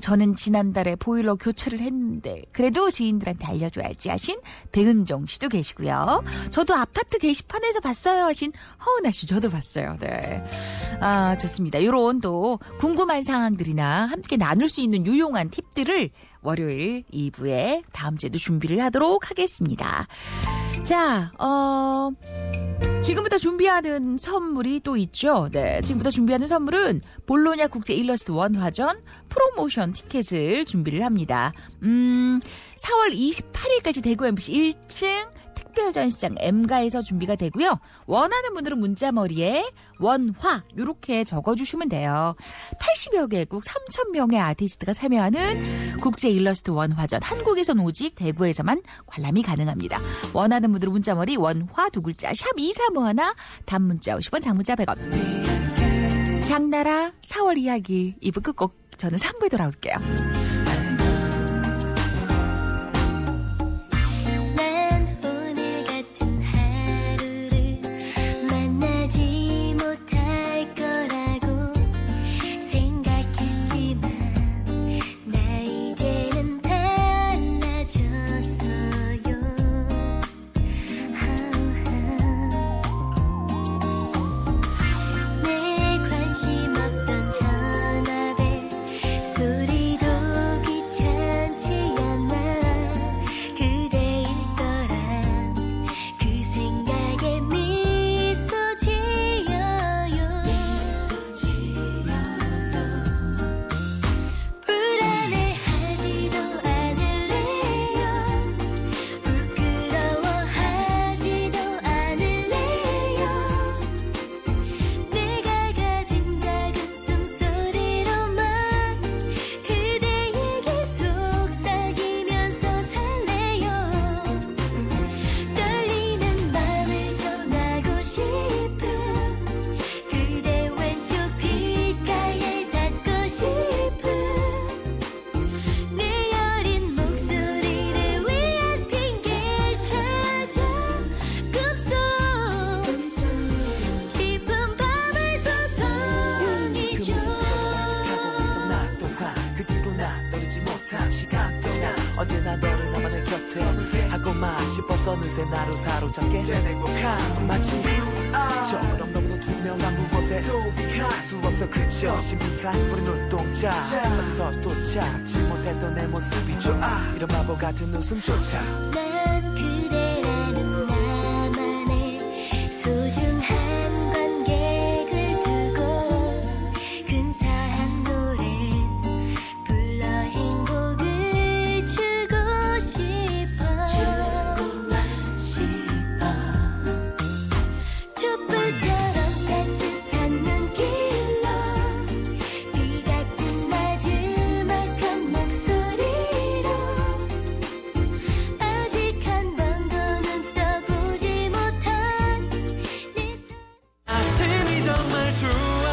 저는 지난달에 보일러 교체를 했는데 그래도 지인들한테 알려줘야지 하신 배은정 씨도 계시고요. 저도 아파트 게시판에서 봤어요 하신 허은아 씨 저도 봤어요. 네. 좋습니다. 이런 또 궁금한 상황들이나 함께 나눌 수 있는 유용한 팁들을 월요일 2부에 다음 주에도 준비를 하도록 하겠습니다. 자, 지금부터 준비하는 선물이 또 있죠. 네, 지금부터 준비하는 선물은 볼로냐 국제 일러스트 원화전 프로모션 티켓을 준비를 합니다. 4월 28일까지 대구 MBC 1층 특별전시장 M가에서 준비가 되고요. 원하는 분들은 문자머리에 원화 이렇게 적어주시면 돼요. 80여 개국 3,000명의 아티스트가 참여하는 국제 일러스트 원화전. 한국에선 오직 대구에서만 관람이 가능합니다. 원하는 분들은 문자머리 원화 두 글자 샵 2351 단문자 50원 장문자 100원. 장나라 4월 이야기 2부 끝곡 저는 3부에 돌아올게요. 언제나 너를 나만의 곁에 하고만 싶어서 느새 나로 사로잡게 된 행복한 마치 저럼 너무도 투명한 무엇에 수 없어 그저 신비한 우리 눈동자 어디서 도착지 못했던 내 모습이 좋아 이런 바보 같은 웃음조차 난 그대라는 나만의 소중한 관객을 두고 근사한 노래 불러 행복을 주고 싶어 촛불처럼 따뜻한 눈길로 비 같은 마지막한 목소리로 아직 한 번도 눈 떠보지 못한 내 아침이 정말 좋아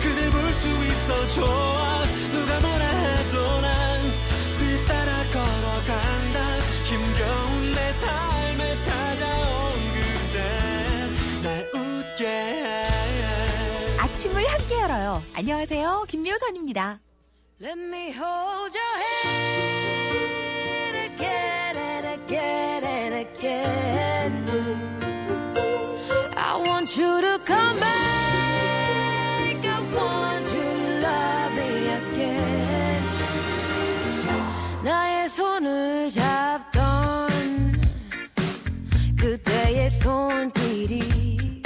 그댈 볼 수 있어 좋아 누가 뭐라 해도 난 그 따라 걸어간다 힘겨운 내 삶에 찾아온 그대 날 웃게 해 아침을 함께 열어요. 안녕하세요. 김미호선입니다. Let me hold your hand again and again and again. I want you to come back. I want you to love me again. 나의 손을 잡던 그때의 손길이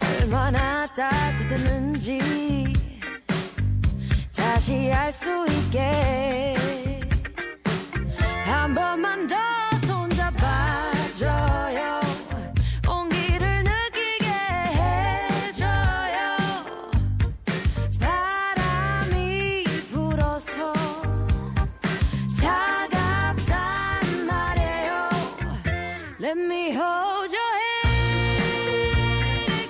얼마나 따뜻했는지 다시 알 수 있게 한 번만 더 손잡아줘요 온기를 느끼게 해줘요 바람이 불어서 차갑단 말이에요 Let me hold your hand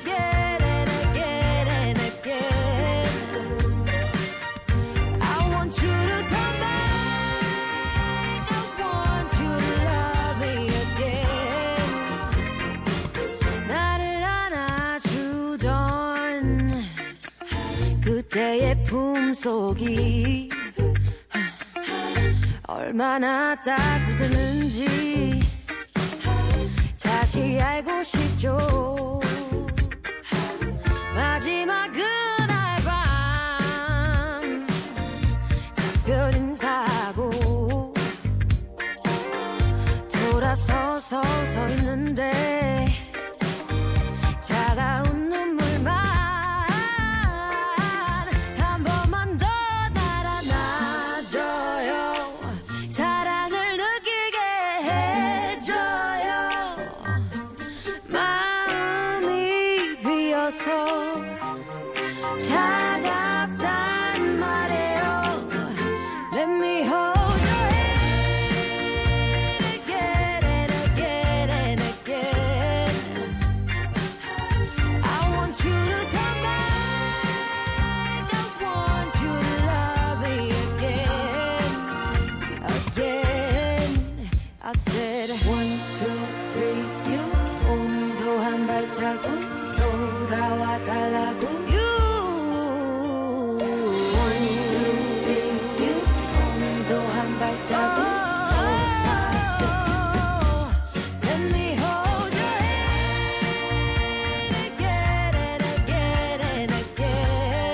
again and again and again I want you to come back I want you to love me again 나를 안아주던 그때의 품속이 얼마나 따뜻했는지 다시 알고 싶죠 마지막 그날 밤 작별 인사하고 돌아서 서서 있는데 차가운 눈물만 한 번만 더 달아나줘요. 사랑을 느끼게 해줘요. 마음이 비어서 차갑단 말이에요. Let me hold your hand again and again and again. I want you to come back. I want you to love me again, again. I said 1, 2, 3, you. 오늘도 한 발자국 돌아와 달라고. You. 1, 2, 3, you. 오늘도 한 발자국. 4, 5, 6. Let me hold your hand again and again and again.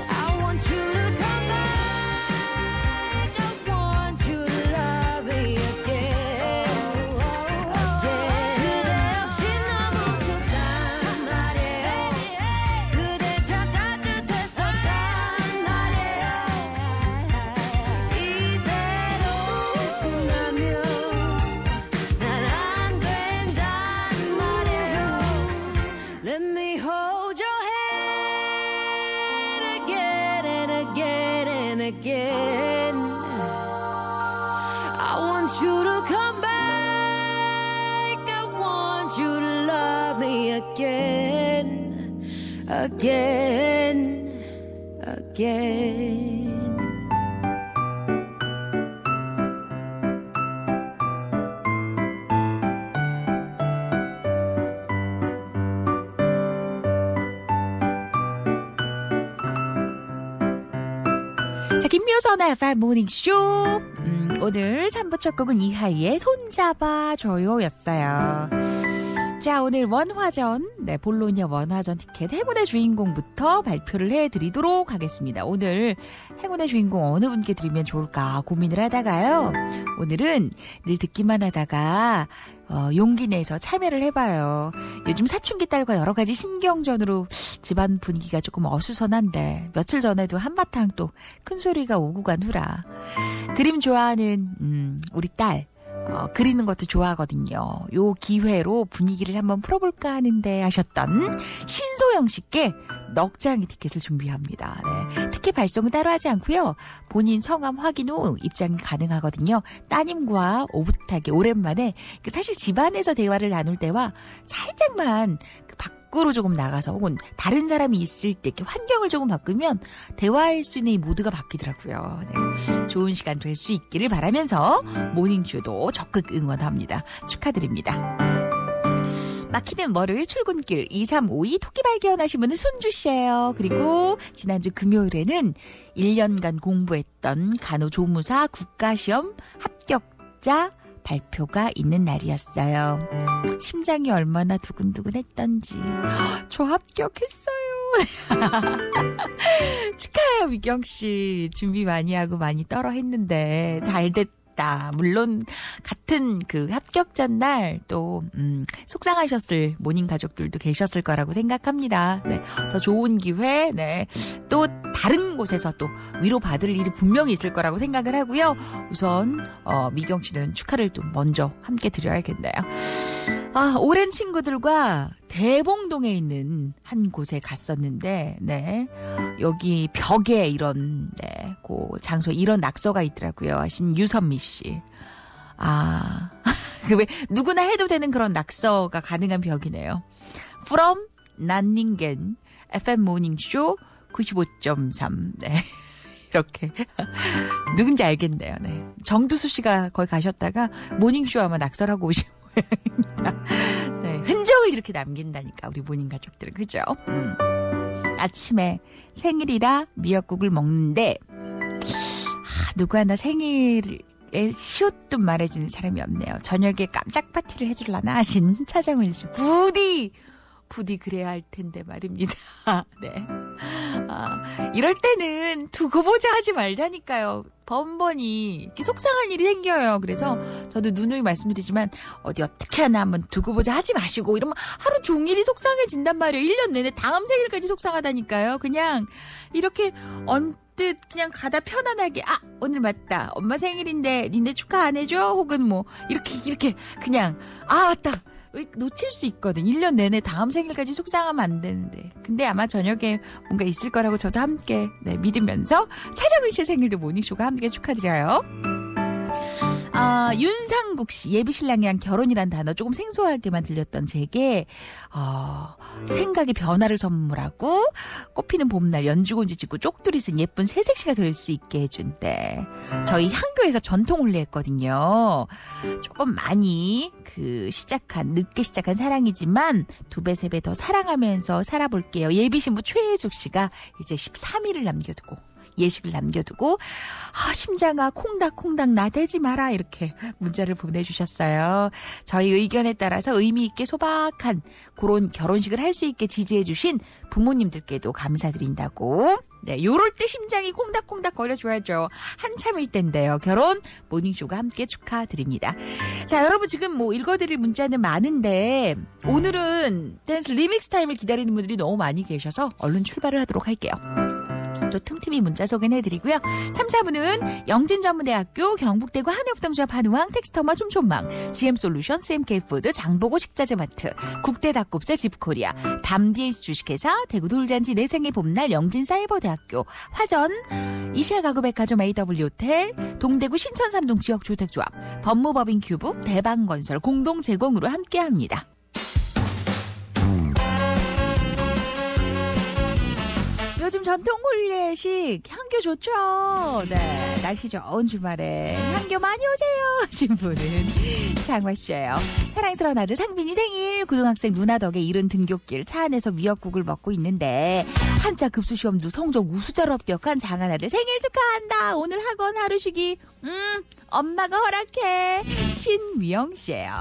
I want you to come back. I want you to love me again, again. 그대 없이 너무 좁단 말이에요. 그대 참 따뜻했었단 말이에요. 이대로 끝나면 난 안 된단 말이에요. Let me hold your hand again and again and again. I want you to come back. I want you to love me again, again, again. 자, 김묘선의 FM 모닝쇼. 오늘 3부 첫 곡은 이하이의 손잡아줘요 였어요. 자, 오늘 원화전, 볼로냐 원화전 티켓 행운의 주인공부터 발표를 해드리도록 하겠습니다. 오늘 행운의 주인공 어느 분께 드리면 좋을까 고민을 하다가요. 오늘은 늘 듣기만 하다가 용기 내서 참여를 해봐요. 요즘 사춘기 딸과 여러 가지 신경전으로 집안 분위기가 조금 어수선한데 며칠 전에도 한바탕 또 큰 소리가 오고 간 후라. 그림 좋아하는 우리 딸 그리는 것도 좋아하거든요. 요 기회로 분위기를 한번 풀어볼까 하는데 하셨던 신소영 씨께 넉장이 티켓을 준비합니다. 네. 티켓 발송은 따로 하지 않고요. 본인 성함 확인 후 입장이 가능하거든요. 따님과 오붓하게 오랜만에 사실 집안에서 대화를 나눌 때와 살짝만 밖으로 조금 나가서 혹은 다른 사람이 있을 때 이렇게 환경을 조금 바꾸면 대화할 수 있는 이 모드가 바뀌더라고요. 네. 좋은 시간 될 수 있기를 바라면서 모닝쇼도 적극 응원합니다. 축하드립니다. 막히는 월요일 출근길 2352 토끼 발견하신 분은 순주 씨예요. 그리고 지난주 금요일에는 1년간 공부했던 간호조무사 국가시험 합격자 발표가 있는 날이었어요. 심장이 얼마나 두근두근했던지 저 합격했어요. 축하해요, 미경 씨. 준비 많이 하고 많이 떨어 했는데 잘 됐다. 물론 같은 그 합격자 날 또 속상하셨을 모닝 가족들도 계셨을 거라고 생각합니다. 네, 더 좋은 기회, 네, 또 다른 곳에서 또 위로받을 일이 분명히 있을 거라고 생각을 하고요. 우선 미경 씨는 축하를 좀 먼저 함께 드려야겠네요. 오랜 친구들과 대봉동에 있는 한 곳에 갔었는데, 네, 여기 벽에 이런, 네, 그 장소에 이런 낙서가 있더라고요. 하신 유선미 씨. 왜 누구나 해도 되는 그런 낙서가 가능한 벽이네요. From 난닝겐 FM 모닝쇼 95.3. 네. 이렇게 누군지 알겠네요. 네. 정두수 씨가 거기 가셨다가 모닝쇼 아마 낙서라고 오신 모양입니다. 네. 흔적을 이렇게 남긴다니까 우리 모닝 가족들은, 그죠? 아침에 생일이라 미역국을 먹는데 누구 하나 생일에 시옷도 말해주는 사람이 없네요. 저녁에 깜짝 파티를 해줄라나 하신 차정은 씨. 부디 부디 그래야 할 텐데 말입니다. 네. 이럴 때는 두고 보자 하지 말자니까요. 번번이 이렇게 속상한 일이 생겨요. 그래서 저도 누누이 말씀드리지만 어디 어떻게 하나 한번 두고 보자 하지 마시고 이러면 하루 종일이 속상해진단 말이에요. 1년 내내 다음 생일까지 속상하다니까요. 그냥 이렇게 언뜻 그냥 가다 편안하게 오늘 맞다. 엄마 생일인데 니네 축하 안 해줘? 혹은 뭐 이렇게 그냥 맞다. 놓칠 수 있거든. 1년 내내 다음 생일까지 속상하면 안 되는데. 근데 아마 저녁에 뭔가 있을 거라고 저도 함께 믿으면서 차정은 씨의 생일도 모닝쇼가 함께 축하드려요. 윤상국 씨, 예비 신랑이 한 결혼이란 단어 조금 생소하게만 들렸던 제게 생각의 변화를 선물하고 꽃피는 봄날 연주곤지 짓고 쪽두리 쓴 예쁜 새색시가 될 수 있게 해준대. 저희 향교에서 전통 홀리 했거든요. 조금 많이 늦게 시작한 사랑이지만 2배 3배 더 사랑하면서 살아볼게요. 예비 신부 최혜숙 씨가 이제 13일을 남겨두고 예식을 남겨두고 심장아 콩닥콩닥 나대지 마라 이렇게 문자를 보내주셨어요. 저희 의견에 따라서 의미 있게 소박한 그런 결혼식을 할 수 있게 지지해 주신 부모님들께도 감사드린다고. 네, 요럴 때 심장이 콩닥콩닥 거려줘야죠. 한참일 텐데요. 결혼 모닝쇼가 함께 축하드립니다. 자, 여러분 지금 읽어드릴 문자는 많은데 오늘은 댄스 리믹스 타임을 기다리는 분들이 너무 많이 계셔서 얼른 출발을 하도록 할게요. 또 틈틈이 문자 소개해드리고요. 3, 4부는 영진전문대학교 경북대구 한해협동조합 한우왕 텍스터마 춤촌망 GM솔루션 CMK푸드 장보고 식자재마트 국대 닭곱새 집코리아 담DH 주식회사 대구 돌잔치 내생의 봄날 영진사이버대학교 화전 이시아가구백화점 AW호텔 동대구 신천삼동 지역주택조합 법무법인큐브 대방건설 공동 제공으로 함께합니다. 요즘 전통 홀례식 향교 좋죠? 네, 날씨 좋은 주말에 향교 많이 오세요 하신 분은 장화씨예요. 사랑스러운 아들 상빈이 생일, 고등학생 누나 덕에 이른 등굣길 차 안에서 미역국을 먹고 있는데 한자 급수시험도 성적 우수자로 합격한 장한 아들 생일 축하한다. 오늘 학원 하루 쉬기 엄마가 허락해. 신미영씨예요.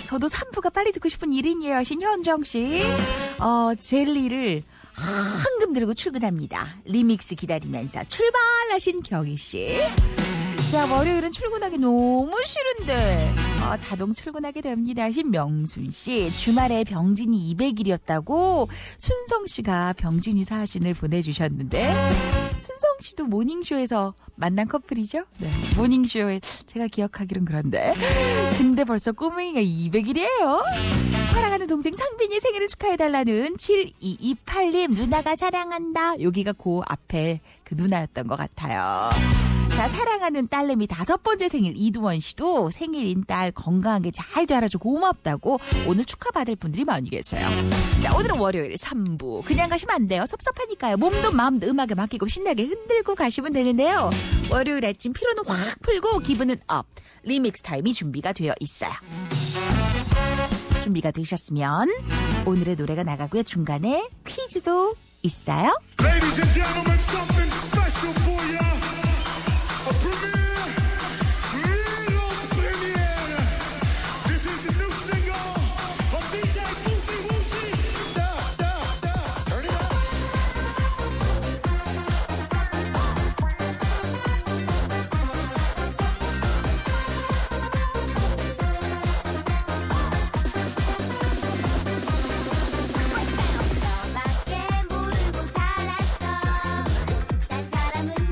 저도 3부가 빨리 듣고 싶은 1인이에요. 신현정씨. 젤리를 황금 들고 출근합니다. 리믹스 기다리면서 출발하신 경희씨. 자, 월요일은 출근하기 너무 싫은데 자동 출근하게 됩니다. 신명순씨. 주말에 병진이 200일이었다고 순성씨가 병진이 사진을 보내주셨는데 순성씨도 모닝쇼에서 만난 커플이죠? 네, 모닝쇼에 제가 기억하기론 그런데 근데 벌써 꼬맹이가 200일이에요. 사랑하는 동생 상빈이 생일을 축하해달라는 7228님 누나가 사랑한다. 여기가 그 앞에 그 누나였던 것 같아요. 자, 사랑하는 딸내미 5번째 생일 이두원 씨도 생일인 딸 건강하게 잘 자라줘 고맙다고 오늘 축하받을 분들이 많이 계세요. 자, 오늘은 월요일 3부. 그냥 가시면 안 돼요. 섭섭하니까요. 몸도 마음도 음악에 맡기고 신나게 흔들고 가시면 되는데요. 월요일 아침 피로는 확 풀고 기분은 업. 리믹스 타임이 준비가 되어 있어요. 준비가 되셨으면 오늘의 노래가 나가고요. 중간에 퀴즈도 있어요. Ladies and gentlemen, something special for ya. A premiere, real premiere. This is the new single of DJ Boosie Woosie. Turn it up. 너밖에 모르고 살았어. 난 사랑은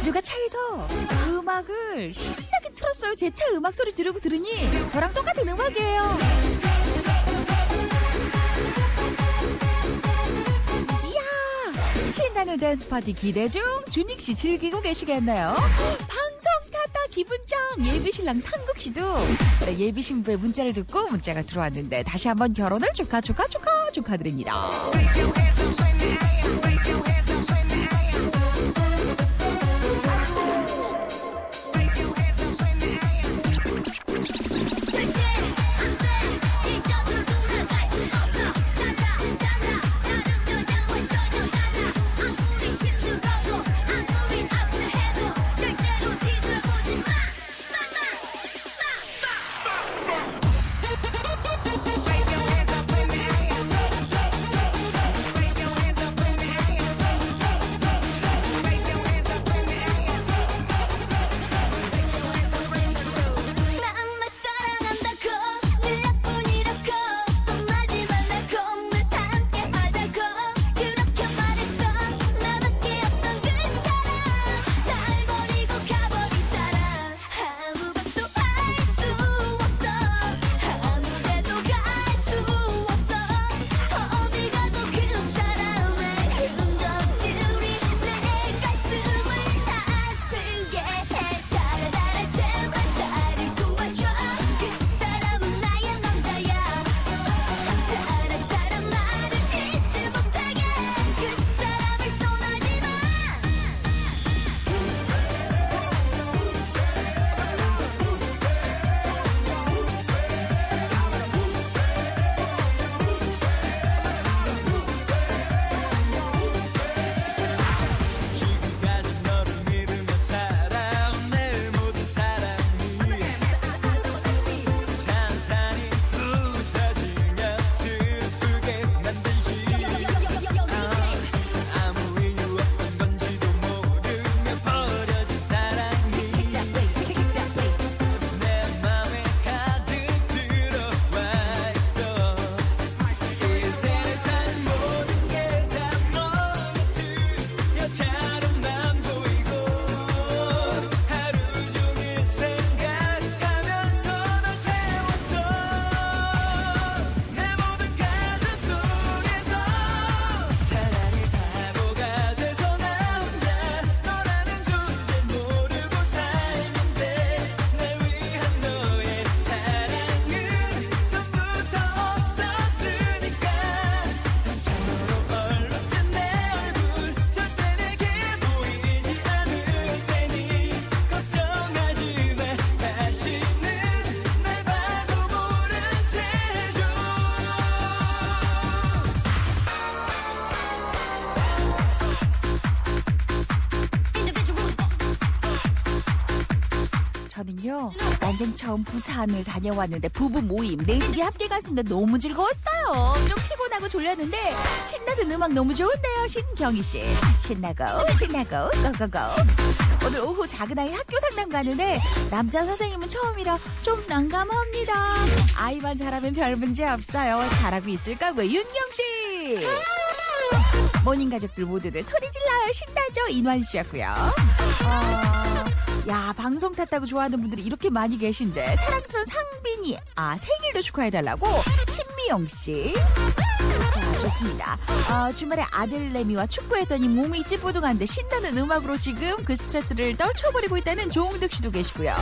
모두가 차에서 음악을 신나게 틀었어요. 제 차 음악 소리 들으고 들으니 저랑 똑같은 음악이에요. 이야, 신나는 댄스 파티 기대 중. 준익 씨 즐기고 계시겠나요? 방송 탔다 기분짱. 예비 신랑 상국 씨도 예비 신부의 문자를 듣고 문자가 들어왔는데 다시 한번 결혼을 축하드립니다. 저는요 난생 처음 부산을 다녀왔는데 부부 모임 네 집이 함께 갔습니다. 너무 즐거웠어요. 좀 피곤하고 졸렸는데 신나는 음악 너무 좋은데요. 신경희씨 신나고 고고고. 오늘 오후 작은 아이 학교 상담 가는데 남자 선생님은 처음이라 좀 난감합니다. 아이만 잘하면 별 문제 없어요. 잘하고 있을 거고요. 윤경씨 모닝 가족들 모두들 소리 질러요. 신나죠? 인환씨였고요. 야 방송 탔다고 좋아하는 분들이 이렇게 많이 계신데 사랑스러운 상빈이 생일도 축하해달라고 신미영씨. 자 좋습니다. 주말에 아들 레미와 축구했더니 몸이 찌뿌둥한데 신나는 음악으로 지금 그 스트레스를 떨쳐버리고 있다는 조홍득씨도 계시고요.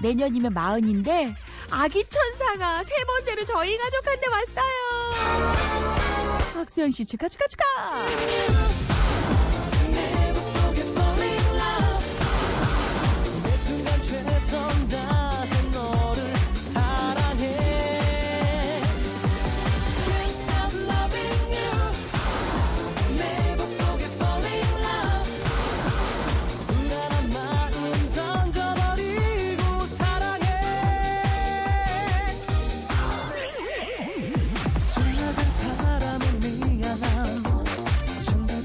내년이면 40인데 아기 천사가 세 번째로 저희 가족한테 왔어요. 박수현씨 축하. 최선 다해 너를 사랑해. Can't stop loving you. Never forget falling in love. 불안한 마음 던져버리고 사랑해. 지나간 사람은 미안함. 전달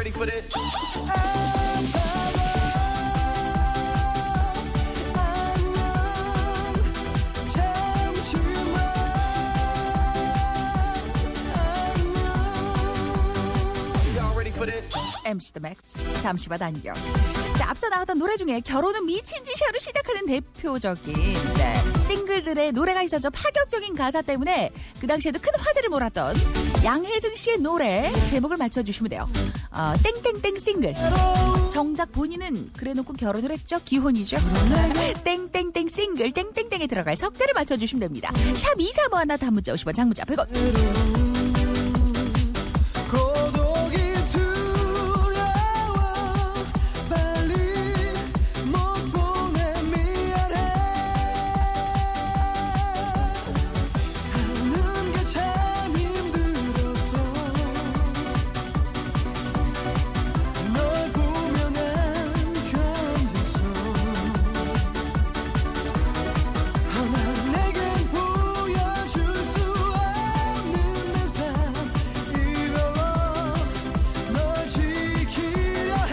ready for this? Y'all ready for this? MC 더 맥스 잠시만 안녕. 자, 앞서 나왔던 노래 중에 결혼은 미친 짓이야로 시작하는 대표적인 싱글들의 노래가 있었죠. 파격적인 가사 때문에 그 당시에도 큰 화제를 몰았던 양혜승 씨의 노래 제목을 맞춰주시면 돼요. 땡땡땡 싱글. 정작 본인은 그래놓고 결혼을 했죠. 기혼이죠. 땡땡땡 싱글 땡땡땡에 들어갈 석자를 맞춰주시면 됩니다. 샵 235 단문자 50원 장문자 100원. 고독이 두려워 빨리 못 보내 미안해 사는 게 참 힘들었어 널 보면 안 견뎠어 하나 내겐 보여줄 수 없는 내 삶 이걸로 널 지키려 해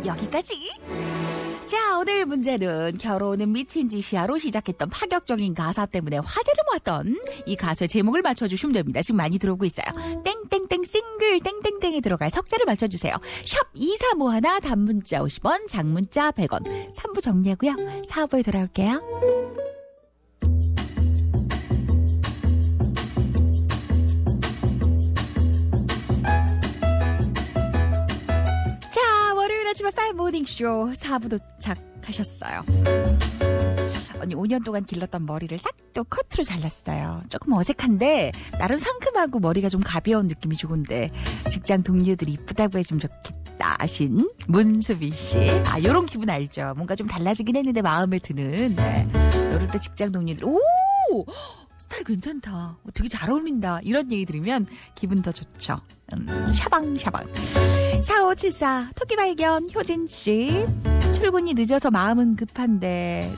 여기까지. 자, 오늘 문제는 결혼은 미친 짓이야로 시작했던 파격적인 가사 때문에 화제를 모았던 이 가수의 제목을 맞춰주시면 됩니다. 지금 많이 들어오고 있어요. 땡땡땡 싱글 땡땡땡에 들어갈 석자를 맞춰주세요. 샵 2351 단문자 50원 장문자 100원. 3부 정리하고요. 4부에 돌아올게요. 자, 월요일 아침 5 모닝쇼 4부 도착하셨어요. 언니 5년 동안 길렀던 머리를 싹 또 커트로 잘랐어요. 조금 어색한데 나름 상큼하고 머리가 좀 가벼운 느낌이 좋은데 직장 동료들이 이쁘다고 해주면 좋겠다 하신 문수비 씨. 아, 요런 기분 알죠? 뭔가 좀 달라지긴 했는데 마음에 드는. 네. 이럴 때 직장 동료들 오! 스타일 괜찮다. 되게 잘 어울린다. 이런 얘기 들으면 기분 더 좋죠. 샤방샤방. 4574 토끼 발견 효진씨. 출근이 늦어서 마음은 급한데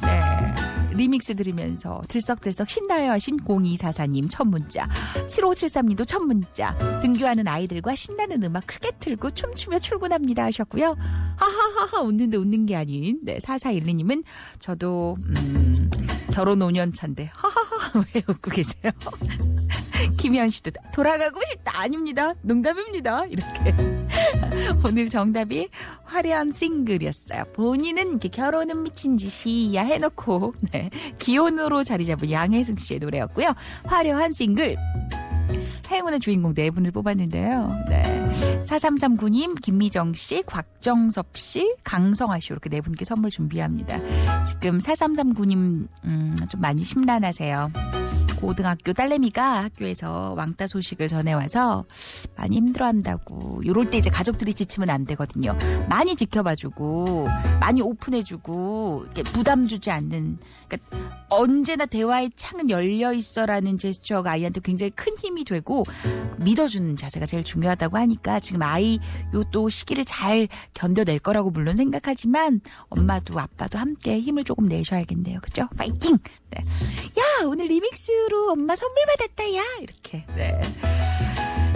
리믹스 들으면서 들썩들썩 신나요 하신 0244님 첫 문자. 7573님도 첫 문자. 등교하는 아이들과 신나는 음악 크게 틀고 춤추며 출근합니다 하셨고요. 하하하하 웃는데 웃는 게 아닌 4412님은 저도 결혼 5년 차인데 하하하 왜 웃고 계세요? 김현 씨도 돌아가고 싶다. 아닙니다. 농담입니다. 이렇게. 오늘 정답이 화려한 싱글이었어요. 본인은 이렇게 결혼은 미친 짓이야 해놓고 기혼으로 자리 잡은 양혜승 씨의 노래였고요. 화려한 싱글. 행운의 주인공 4분을 뽑았는데요. 4339님, 김미정 씨, 곽정섭 씨, 강성아 씨 이렇게 4분께 선물 준비합니다. 지금 4339님 좀 많이 심란하세요. 고등학교 딸내미가 학교에서 왕따 소식을 전해와서 많이 힘들어한다고. 이럴 때 이제 가족들이 지치면 안 되거든요. 많이 지켜봐주고 많이 오픈해주고 이렇게 부담 주지 않는, 그러니까 언제나 대화의 창은 열려있어라는 제스처가 아이한테 굉장히 큰 힘이 되고 믿어주는 자세가 제일 중요하다고 하니까 지금 아이 요 또 시기를 잘 견뎌낼 거라고 물론 생각하지만 엄마도 아빠도 함께 힘을 조금 내셔야겠네요. 그죠? 파이팅! 네. 야, 오늘 리믹스로 엄마 선물 받았다, 야! 이렇게. 네.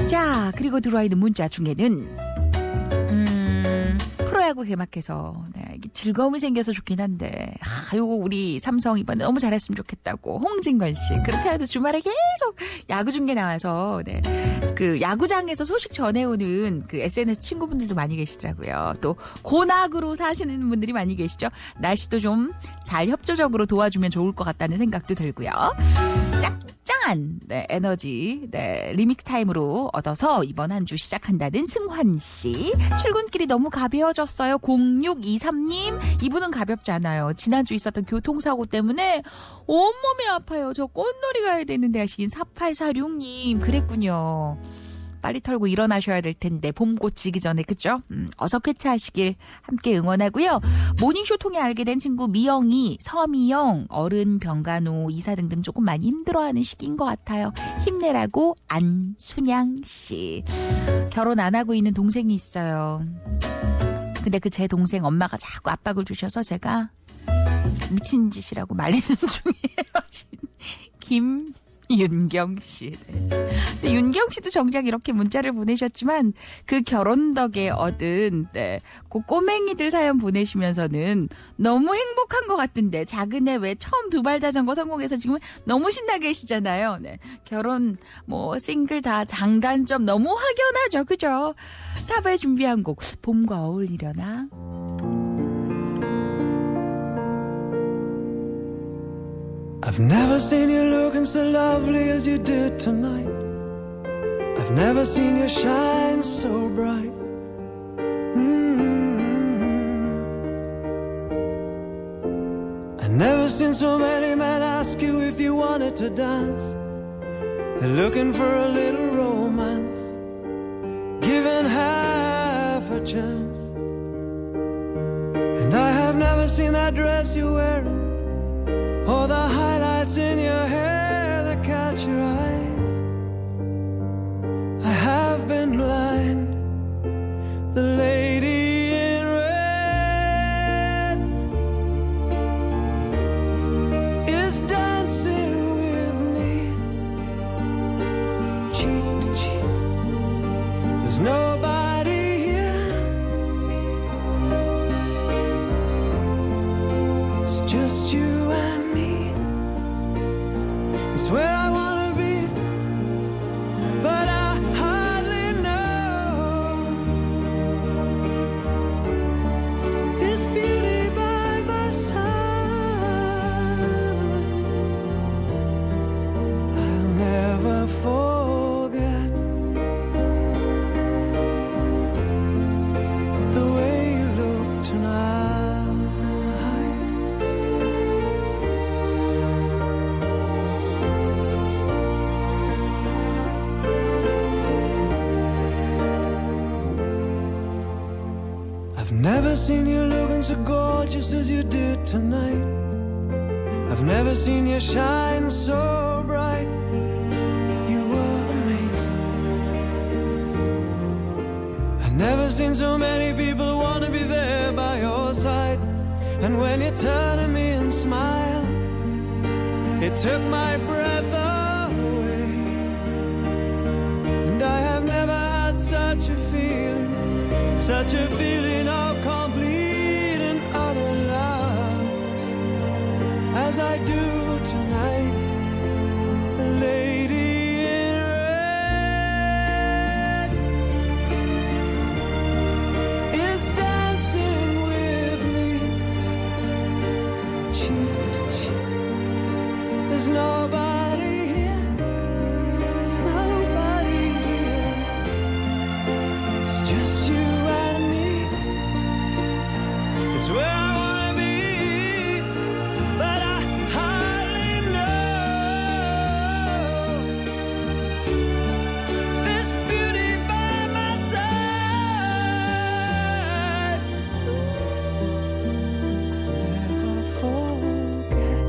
자, 그리고 들어와 있는 문자 중에는, 프로야구 개막해서, 이게 즐거움이 생겨서 좋긴 한데, 요거 우리 삼성 이번에 너무 잘했으면 좋겠다고, 홍진걸 씨. 그렇지 않아도 주말에 계속 야구 중계 나와서, 그 야구장에서 소식 전해오는 그 SNS 친구분들도 많이 계시더라고요. 또, 고낙으로 사시는 분들이 많이 계시죠. 날씨도 좀 잘 협조적으로 도와주면 좋을 것 같다는 생각도 들고요. 짱짱한 에너지 리믹스 타임으로 얻어서 이번 한 주 시작한다는 승환 씨. 출근길이 너무 가벼워졌어요. 0623님. 이분은 가볍지 않아요. 지난주 있었던 교통사고 때문에 온몸이 아파요. 저 꽃놀이 가야 되는데 하신 4846님. 그랬군요. 빨리 털고 일어나셔야 될 텐데 봄꽃 지기 전에. 그죠? 어서 쾌차하시길 함께 응원하고요. 모닝쇼 통해 알게 된 친구 미영이, 서미영, 어른, 병간호, 이사 등등 조금 많이 힘들어하는 시기인 것 같아요. 힘내라고 안순양 씨. 결혼 안 하고 있는 동생이 있어요. 근데 그 제 동생 엄마가 자꾸 압박을 주셔서 제가 미친 짓이라고 말리는 중이에요. 김윤경 씨. 네, 윤경 씨도 정작 이렇게 문자를 보내셨지만 그 결혼 덕에 얻은 그 꼬맹이들 사연 보내시면서는 너무 행복한 것 같은데 작은 애 왜 처음 두발 자전거 성공해서 지금 너무 신나게 계시잖아요. 네, 결혼 싱글 다 장단점 너무 확연하죠. 그죠? 4부에 준비한 곡 봄과 어울리려나? I've never seen you looking so lovely as you did tonight. I've never seen you shine so bright. I've never seen so many men ask you if you wanted to dance. They're looking for a little romance, given half a chance. And I have never seen that dress you're wearing, or the highlights in your hair that catch your eyes. I have been blind. The lady in red is dancing with me, cheek to cheek. There's nobody here, it's just you and where I wanna be, but I hardly know this beauty by my side. I'll never forget the way you look tonight. I've never seen you looking so gorgeous as you did tonight. I've never seen you shine so bright. You were amazing. I've never seen so many people want to be there by your side. And when you turn to me and smile, it took my breath away. And I have never had such a feeling, such a feeling of complete and utter love as I do tonight. The lady in red is dancing with me, cheek to cheek. There's nobody here, there's nobody here, it's just you and me. It's where I wanna be, but I hardly know this beauty by my side. Never forget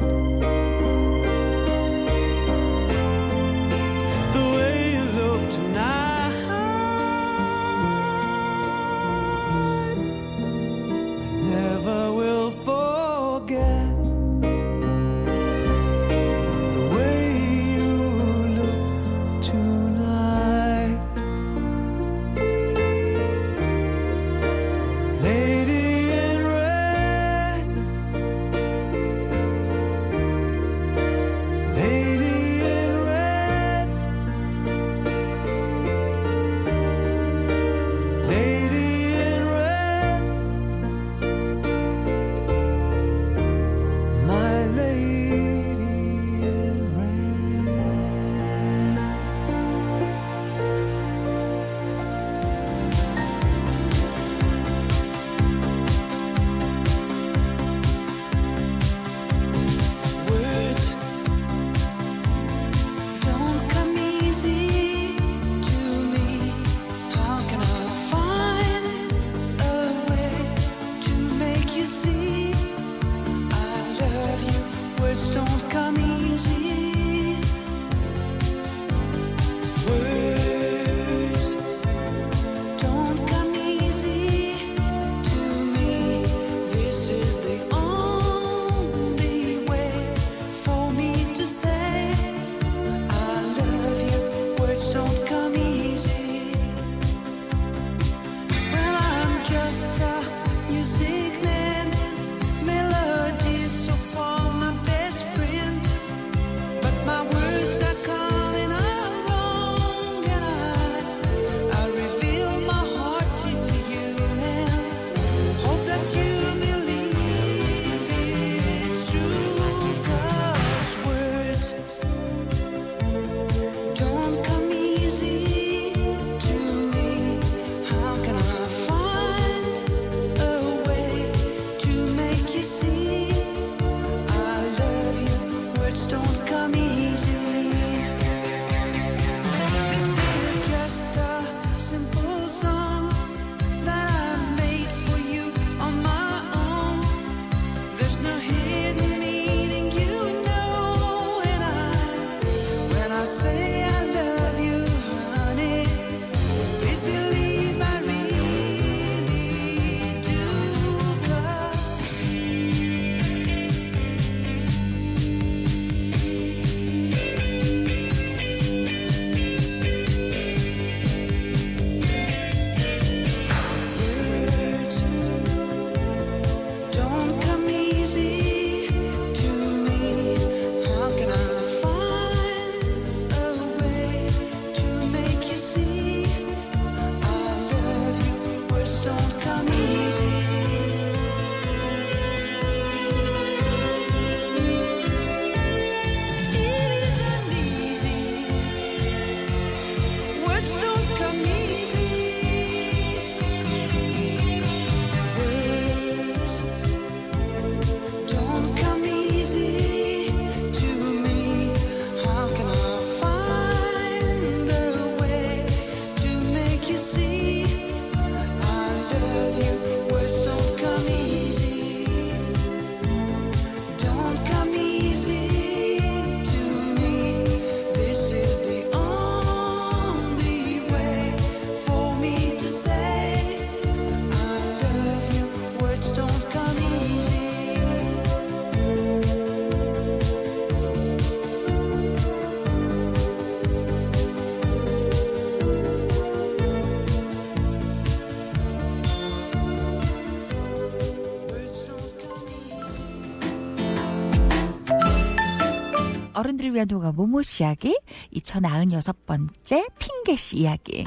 어른들을 위한 동화 모모씨 이야기 2096번째 핑계씨 이야기.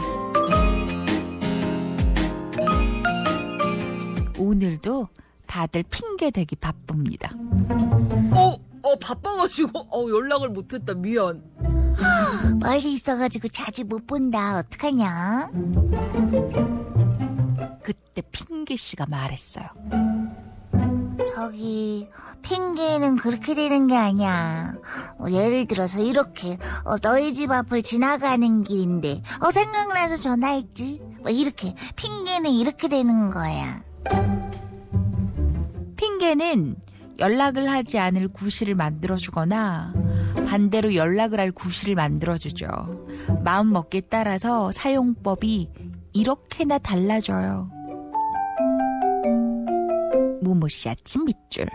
오늘도 다들 핑계 대기 바쁩니다. 바빠가지고 연락을 못했다. 미안. 멀리 있어가지고 자주 못 본다. 어떡하냐? 그때 핑계씨가 말했어요. 저기 핑계는 그렇게 되는 게 아니야. 예를 들어서 이렇게 너희 집 앞을 지나가는 길인데 생각나서 전화했지. 이렇게 핑계는 이렇게 되는 거야. 핑계는 연락을 하지 않을 구실을 만들어주거나 반대로 연락을 할 구실을 만들어주죠. 마음먹기에 따라서 사용법이 이렇게나 달라져요. 모모씨 아침 밑줄.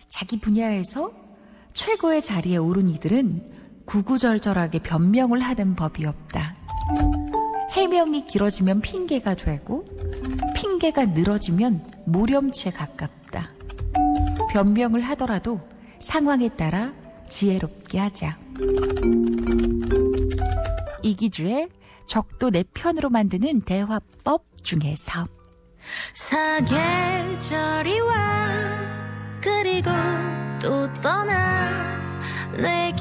자기 분야에서 최고의 자리에 오른 이들은 구구절절하게 변명을 하는 법이 없다. 해명이 길어지면 핑계가 되고 핑계가 늘어지면 모렴치에 가깝다. 변명을 하더라도 상황에 따라 지혜롭게 하자. 이기주의 적도 내 편으로 만드는 대화법 중에서 사계절이 와 그리고 또 떠나 내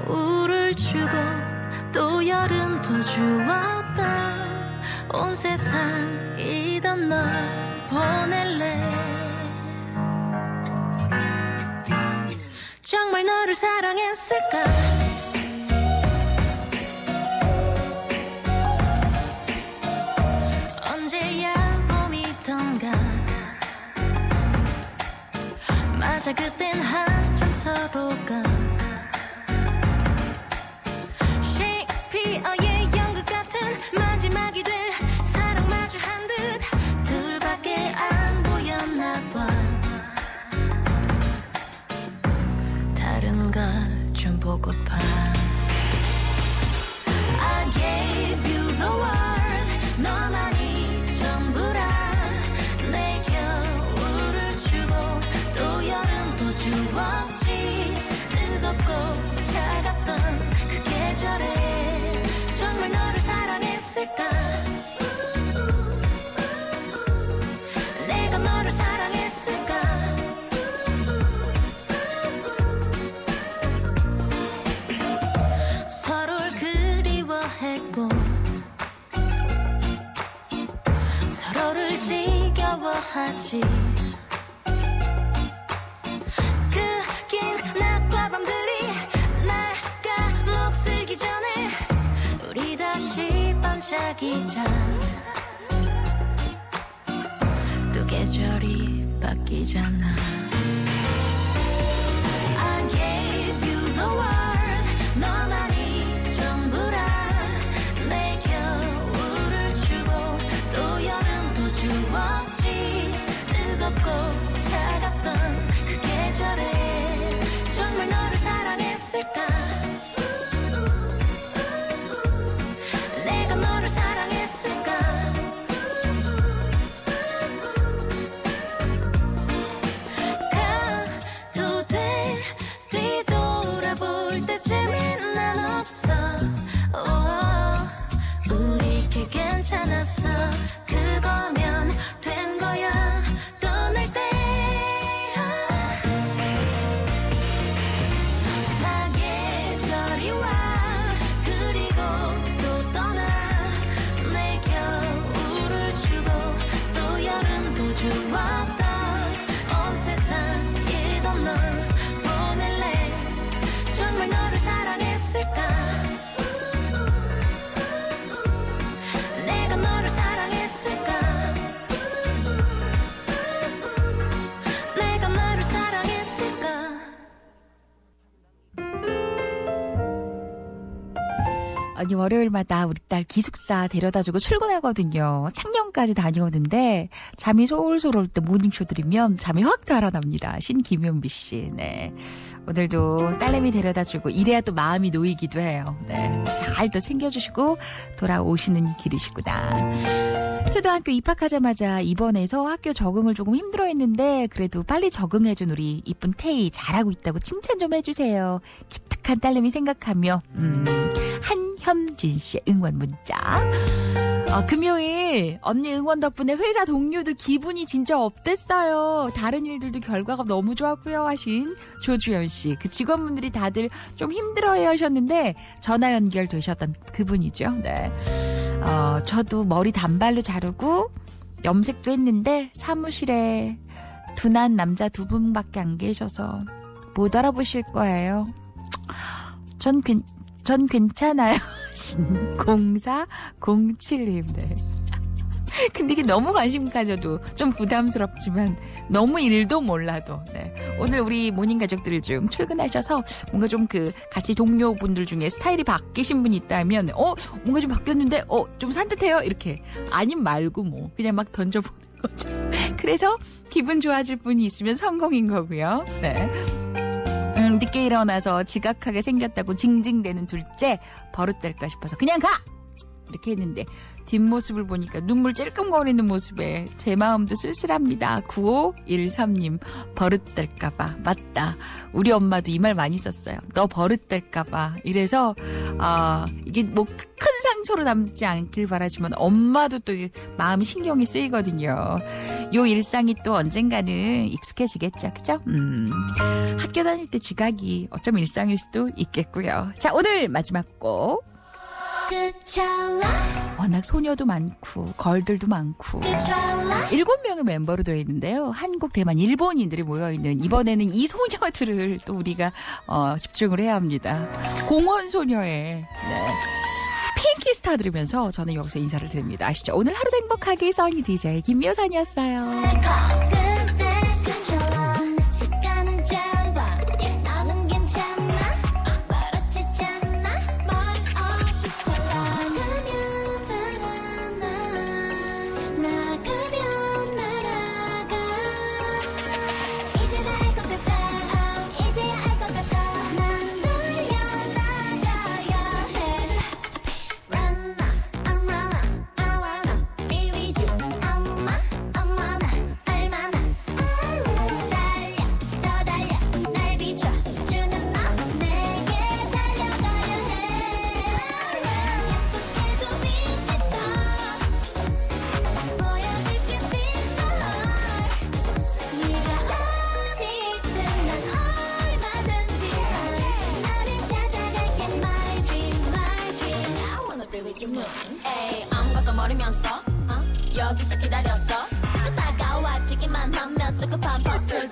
겨울을 주고 또 여름도 주었다 온 세상이던 널 보낼래 정말 너를 사랑했을까 언제야 봄이던가 맞아 그땐 한참 서로가 셰익스피어의 연극 같은 마지막이 될 사랑 마주한 듯 둘밖에 안 보였나 봐 다른 것 좀 보고파 I gave you the world 너만이 전부라 내 겨울을 주고 또 여름도 주었지 뜨겁고 차갑던 그 계절에 정말 너를 사랑했을까 내가 너를 사랑했을까 서로를 그리워했고 서로를 지겨워하지 그 긴 낮과 밤들이 날 까먹쓰기 전에 우리 다시 반짝이자 또 계절이 바뀌잖아 I gave you the world 너만이 전부라 내 겨울을 주고 또 여름도 주었지 뜨겁고 차갑던 그 계절에 정말 너를 사랑했을까 내가 너를 사랑했을까 가도 돼 뒤돌아볼 때쯤엔 난 없어 우리 꽤 괜찮았어 그거면 된 거야 떠날 때 사계절이 와 그리고 또 떠나 내 겨울을 주고 또 여름도 주었던 온 세상이던 널 보낼래 정말 너를 사랑했을까 내가 너를 사랑했을까 내가 너를 사랑했을까 아니 월요일마다 우리 딸 기숙사 데려다주고 출근하거든요. 창녕까지 다녀오는데 잠이 솔솔 올 때 모닝쇼 들으면 잠이 확 달아납니다. 신김현비 씨. 네. 오늘도 딸내미 데려다주고 이래야 또 마음이 놓이기도 해요. 네. 잘 또 챙겨주시고 돌아오시는 길이시구나. 초등학교 입학하자마자 입원해서 학교 적응을 조금 힘들어했는데 그래도 빨리 적응해준 우리 이쁜 태희 잘하고 있다고 칭찬 좀 해주세요. 기특한 딸내미 생각하며 한현진 씨의 응원 문자. 금요일 언니 응원 덕분에 회사 동료들 기분이 진짜 업됐어요. 다른 일들도 결과가 너무 좋았고요 하신 조주연 씨. 그 직원분들이 다들 좀 힘들어해 하셨는데 전화 연결되셨던 그분이죠. 네. 저도 머리 단발로 자르고 염색도 했는데 사무실에 둔한 남자 2분밖에 안 계셔서 못 알아보실 거예요. 전 괜찮아요. 0407님. 네. 근데 이게 너무 관심 가져도 좀 부담스럽지만 너무 일도 몰라도 네. 오늘 우리 모닝 가족들 중 출근하셔서 뭔가 좀 그 같이 동료분들 중에 스타일이 바뀌신 분이 있다면 뭔가 좀 바뀌었는데 좀 산뜻해요 이렇게 아님 말고 뭐 그냥 막 던져보는 거죠. 그래서 기분 좋아질 분이 있으면 성공인 거고요. 네. 늦게 일어나서 지각하게 생겼다고 징징대는 둘째 버릇될까 싶어서 그냥 가! 이렇게 했는데 뒷모습을 보니까 눈물 찔끔거리는 모습에 제 마음도 쓸쓸합니다. 9513님 버릇될까봐 맞다. 우리 엄마도 이 말 많이 썼어요. 너 버릇될까봐. 이래서 이게 뭐 큰 상처로 남지 않길 바라지만 엄마도 또 마음이 신경이 쓰이거든요. 요 일상이 또 언젠가는 익숙해지겠죠. 그죠? 학교 다닐 때 지각이 어쩜 일상일 수도 있겠고요. 자, 오늘 마지막 곡. 워낙 소녀도 많고 걸들도 많고 7명의 멤버로 되어 있는데요. 한국, 대만, 일본인들이 모여있는 이번에는 이 소녀들을 또 우리가 집중을 해야 합니다. 공원소녀의 핑키 스타 들으면서 저는 여기서 인사를 드립니다. 아시죠? 오늘 하루도 행복하게 써니 DJ 김묘산이었어요. 에이 엉거거머리면서 여기서 기다렸어. 그저 다가와 찍기만 하며 조급한 버스를